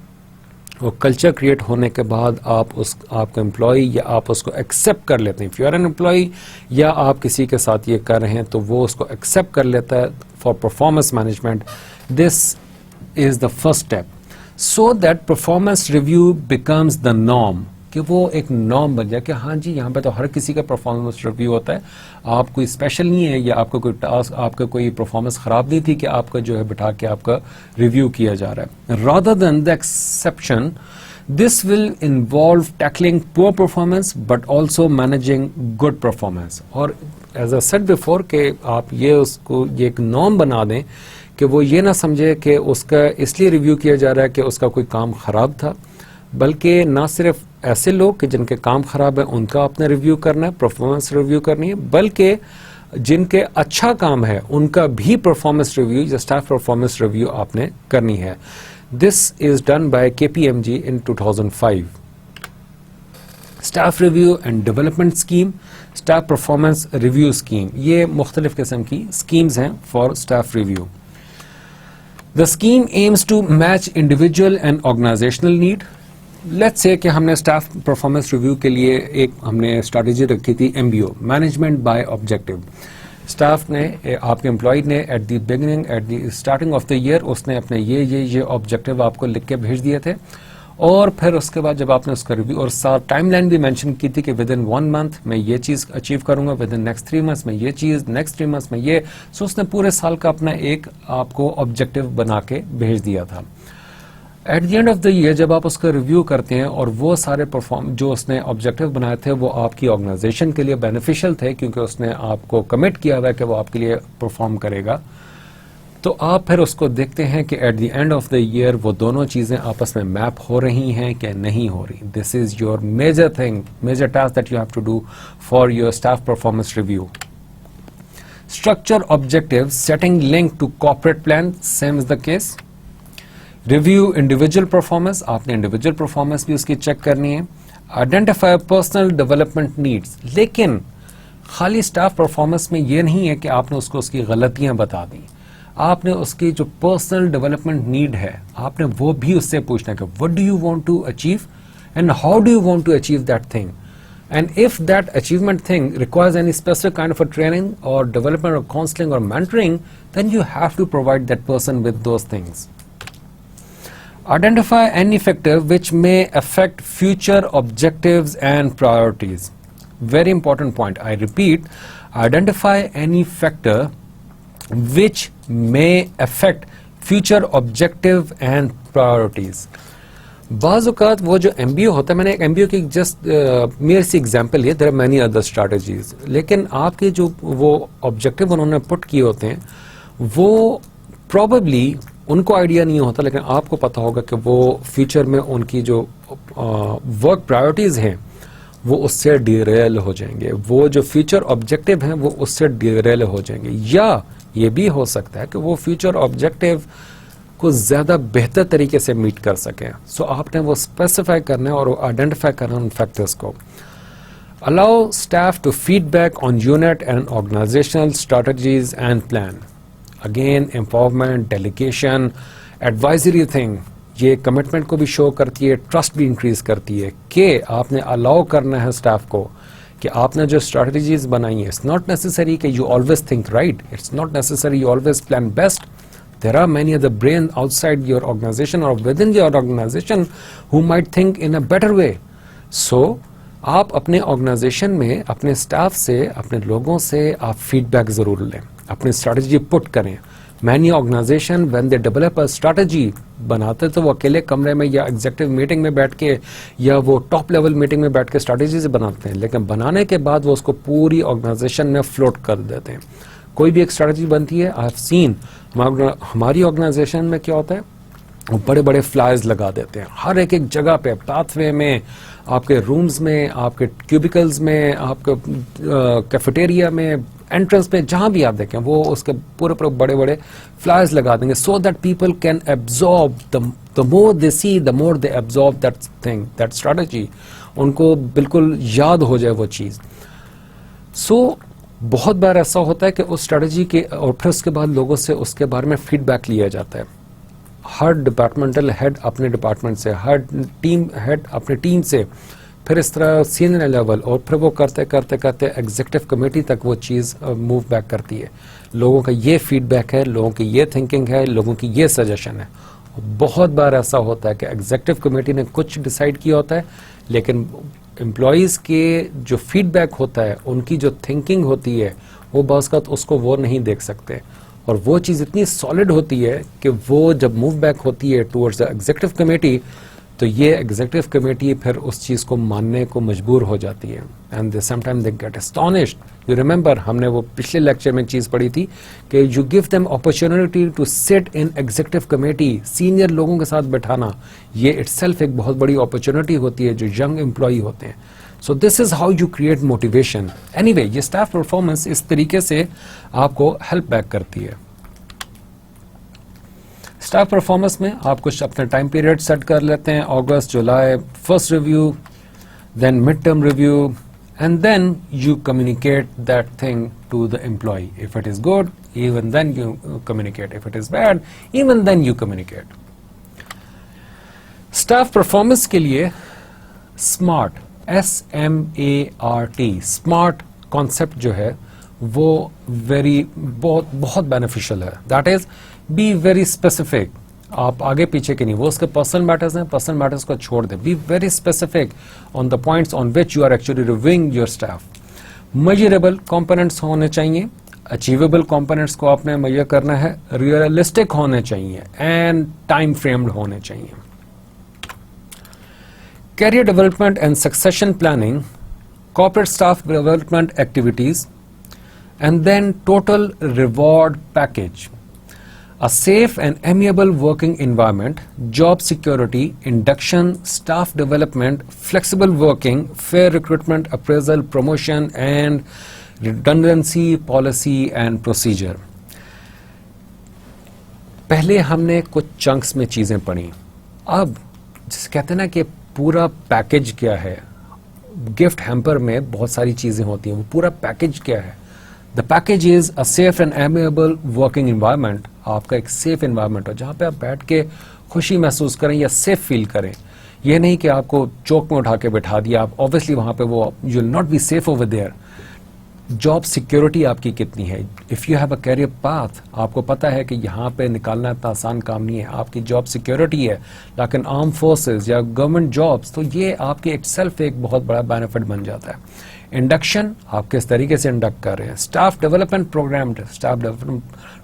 वो कल्चर क्रिएट होने के बाद आपको एम्प्लॉय या आप उसको एक्सेप्ट कर लेते हैं। If you are an employ या आप किसी के साथ ये कर रहे हैं तो वो उसको एक्सेप्ट कर लेता है for performance management. This is the first step so that performance review becomes the norm, कि वो एक नॉर्म बन जाए कि हाँ जी यहाँ पे तो हर किसी का परफॉर्मेंस रिव्यू होता है, आप कोई स्पेशल नहीं है या आपका कोई टास्क, आपका कोई परफॉर्मेंस खराब नहीं थी कि आपका जो है बिठा के आपका रिव्यू किया जा रहा है। Rather than the exception, this will involve tackling poor performance but also managing good performance. और एज अ सेड बिफोर कि आप ये उसको ये एक नॉर्म बना दें कि वो ये ना समझे कि उसका इसलिए रिव्यू किया जा रहा है कि उसका कोई काम खराब था, बल्कि ना सिर्फ ऐसे लोग कि जिनके काम खराब है उनका अपना रिव्यू करना है, परफॉर्मेंस रिव्यू करनी है, बल्कि जिनके अच्छा काम है उनका भी परफॉर्मेंस रिव्यू या स्टाफ परफॉर्मेंस रिव्यू आपने करनी है। This is done by KPMG in 2005. Staff Review and Development Scheme, Staff Performance Review Scheme, ये मुख्तलिफ किस्म की schemes हैं for staff review. The scheme aims to match individual and organizational need. Let's say कि हमने staff performance review के लिए एक हमने strategy रखी थी MBO, Management by Objective. Staff ने, आपके एम्प्लॉय ने at the beginning, at the starting of the year उसने अपने ये ऑब्जेक्टिव आपको लिख के भेज दिए थे, और फिर उसके बाद जब आपने उसका रिव्यू और साथ टाइमलाइन भी मेंशन की थी कि विद इन 1 मंथ मैं ये चीज़ अचीव करूंगा, विद इन नेक्स्ट 3 मंथ्स में ये चीज़, नेक्स्ट 3 मंथ्स में ये, सो उसने पूरे साल का अपना एक आपको ऑब्जेक्टिव बना के भेज दिया था. At the end of the year जब आप उसका रिव्यू करते हैं और वो सारे जो उसने ऑब्जेक्टिव बनाए थे वो आपकी ऑर्गेनाइजेशन के लिए बेनिफिशियल थे क्योंकि उसने आपको कमिट किया हुआ है कि वो आपके लिए परफॉर्म करेगा, तो आप फिर उसको देखते हैं कि at the end of the year वो दोनों चीज़ें आपस में मैप हो रही हैं कि नहीं हो रही. This is your major thing, major task that you have to do for your staff performance review. Structure objective setting link to corporate plan, same is the case. Review individual performance, आपने individual performance भी उसकी check करनी है. Identify personal development needs, लेकिन खाली staff performance में ये नहीं है कि आपने उसको उसकी गलतियां बता दी, आपने उसकी जो पर्सनल डेवलपमेंट नीड है आपने वो भी उससे पूछना है कि what do you want to achieve and how do you want to achieve that thing, and if that achievement thing requires any specific kind of a training और डेवलपमेंट और काउंसलिंग और mentoring, then you have to provide that person with those things. Identify any factor which may affect future objectives and priorities. Very important point. I repeat, identify any factor which may affect future objective and priorities. बाज़ औक़ात वो जो MBO होता है, मैंने एक MBO की just मेरे से एग्जाम्पल लिया, there are many other strategies, लेकिन आपके जो वो ऑब्जेक्टिव उन्होंने पुट किए होते हैं वो प्रॉबेबली उनको आइडिया नहीं होता, लेकिन आपको पता होगा कि वो फ्यूचर में उनकी जो वर्क प्रायोरिटीज़ हैं वो उससे डिरेल हो जाएंगे, वो जो फ्यूचर ऑब्जेक्टिव हैं वो उससे डिरेल हो जाएंगे, या ये भी हो सकता है कि वो फ्यूचर ऑब्जेक्टिव को ज़्यादा बेहतर तरीके से मीट कर सकें. सो आपने वो स्पेसिफाई करना है और आइडेंटिफाई करना उन फैक्टर्स को. Allow staff to feedback on unit and organisational strategies and plan. Again empowerment, delegation, advisory thing, ये कमिटमेंट को भी शो करती है, ट्रस्ट भी इंक्रीज करती है कि आपने अलाउ करना है स्टाफ को कि आपने जो स्ट्रैटेजीज बनाई है, इट्स नॉट नेसेसरी कि you always think right, it's not necessary you always plan best. There are many other brain outside your organisation और within your organisation who might think in a better way. So आप अपने organisation में अपने staff से, अपने लोगों से आप फीडबैक जरूर लें, अपनी स्ट्रैटेजी पुट करें. Many organisation when they develop a strategy बनाते तो वो अकेले कमरे में या एग्जीक्यूटिव मीटिंग में बैठ के या वो टॉप लेवल मीटिंग में बैठ के स्ट्रैटेजीज बनाते हैं, लेकिन बनाने के बाद वो उसको पूरी ऑर्गेनाइजेशन में फ्लोट कर देते हैं. कोई भी एक स्ट्रैटेजी बनती है, आई हैव सीन हमारी ऑर्गेनाइजेशन में क्या होता है, वो बड़े बड़े फ्लायर्स लगा देते हैं हर एक जगह पे, पाथवे में, आपके रूम्स में, आपके क्यूबिकल्स में, आपके कैफेटेरिया में, एंट्रेंस पे, जहां भी आप देखें वो उसके पूरे पूरे बड़े बड़े फ्लायर्स लगा देंगे so that people can absorb, the more they see the more they absorb that thing, that strategy, उनको बिल्कुल याद हो जाए वो चीज़. सो बहुत बार ऐसा होता है कि उस स्ट्रैटेजी के और फिर उसके बाद लोगों से उसके बारे में फीडबैक लिया जाता है. हर डिपार्टमेंटल हेड अपने डिपार्टमेंट से, हर टीम हेड अपने टीम से, फिर इस तरह सीनियर लेवल, और फिर वो करते करते करते एग्जीक्यूटिव कमेटी तक वो चीज़ मूव बैक करती है. लोगों का ये फीडबैक है, लोगों की ये थिंकिंग है, लोगों की ये सजेशन है. बहुत बार ऐसा होता है कि एग्जीक्यूटिव कमेटी ने कुछ डिसाइड किया होता है, लेकिन एम्प्लॉयज़ के जो फीडबैक होता है, उनकी जो थिंकिंग होती है, वो बाज़ का उसको वो नहीं देख सकते, और वो चीज़ इतनी सॉलिड होती है कि वो जब मूव बैक होती है टूवर्ड्स द एग्जीक्यूटिव कमेटी, तो ये एग्जीक्यूटिव कमेटी फिर उस चीज़ को मानने को मजबूर हो जाती है. And they sometime they get astonished. You remember हमने वो पिछले लेक्चर में चीज़ पढ़ी थी कि you give them opportunity to sit in executive committee, senior लोगों के साथ बैठाना, ये इटसेल्फ एक बहुत बड़ी अपॉर्चुनिटी होती है जो यंग एम्प्लॉई होते हैं. सो this is how you create motivation. Anyway, ये स्टाफ परफॉर्मेंस इस तरीके से आपको हेल्प बैक करती है. स्टाफ परफॉर्मेंस में आप कुछ अपने टाइम पीरियड सेट कर लेते हैं, अगस्त, जुलाई, first review, then midterm review, and then you communicate that thing to the employee. If it is good, even then you communicate. If it is bad, even then you communicate. Staff performance के लिए SMART, SMART, SMART concept जो है वो बहुत beneficial है. That is, be very specific. आप आगे पीछे के नहीं, वो उसके पर्सनल मैटर्स हैं, पर्सनल मैटर्स को छोड़ दें. Be very specific on the points on which you are actually reviewing your staff. Measurable components होने चाहिए, अचीवेबल कंपोनेंट्स को आपने मेजर करना है, रियलिस्टिक होने चाहिए एंड टाइम फ्रेम्ड होने चाहिए. Career development and succession planning, corporate staff development activities, and then total reward package. A safe and amiable working environment, job security, induction, staff development, flexible working, fair recruitment, appraisal, promotion, and redundancy policy and procedure. पहले हमने कुछ chunks में चीजें पढ़ी. अब जिसे कहते हैं ना कि पूरा पैकेज क्या है, गिफ्ट हैम्पर में बहुत सारी चीजें होती हैं, वो पूरा पैकेज क्या है. The package is a safe and amiable working environment. आपका एक सेफ एनवायरनमेंट हो जहां पे आप बैठ के खुशी महसूस करें या सेफ फील करें. यह नहीं कि आपको चौक में उठा के बैठा दिया, आप ऑब्वियसली वहां पे वो you will not be safe over there. Job security आपकी कितनी है. If you have a career path, आपको पता है कि यहाँ पे निकालना इतना आसान काम नहीं है, आपकी जॉब सिक्योरिटी है. लेकिन आर्म फोर्सेस या गवर्नमेंट जॉब्स, तो ये आपके इटसेल्फ एक बहुत बड़ा बेनिफिट बन जाता है. इंडक्शन, आप किस तरीके से इंडक्ट कर रहे हैं. Staff development programme, staff development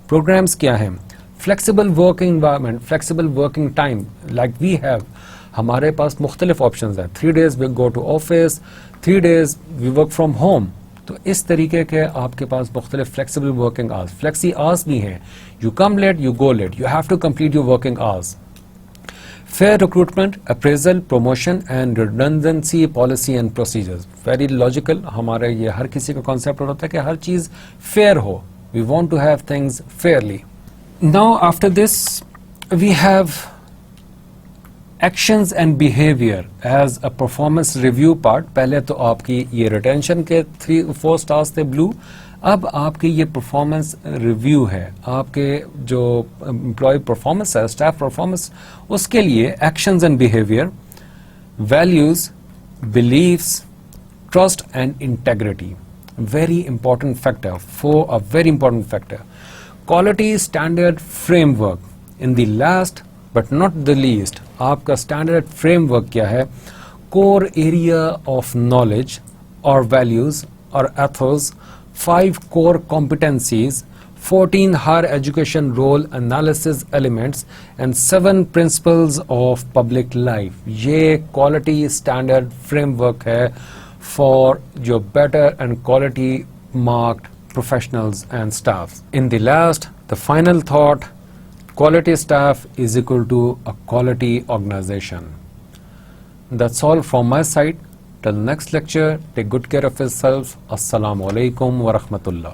programmes क्या हैं. Flexible working environment, flexible working time like we have. हमारे पास मुख्तलिफ ऑप्शंस हैं. 3 days we go to office, 3 days we work from home. तो इस तरीके के आपके पास मुख्तलिफ flexible working hours, flexi hours भी हैं. You come late, you go late, you have to complete your working hours. Fair recruitment, appraisal, promotion and redundancy policy and procedures. Very logical. हमारे ये हर किसी का concept होता है कि हर चीज fair हो. We want to have things fairly. Now after this we have actions and behavior as a performance review part. पहले तो आपकी ये retention के 3-4 stars थे blue. अब आपकी ये परफॉर्मेंस रिव्यू है, आपके जो एम्प्लॉय परफॉर्मेंस है, स्टाफ परफॉर्मेंस, उसके लिए actions and behaviour, values, beliefs, trust and integrity. Very important factor, for a very important factor. Quality standard framework. In the last but not the least, आपका standard framework क्या है. Core area of knowledge और values और ethics, 5 core competencies, 14 higher education role analysis elements and 7 principles of public life. ये quality standard framework है for your better and quality marked professionals and staffs. In the last, the final thought, quality staff is equal to a quality organization. That's all from my side. Till next lecture, take good care of yourself. Assalamu alaikum wa rahmatullah.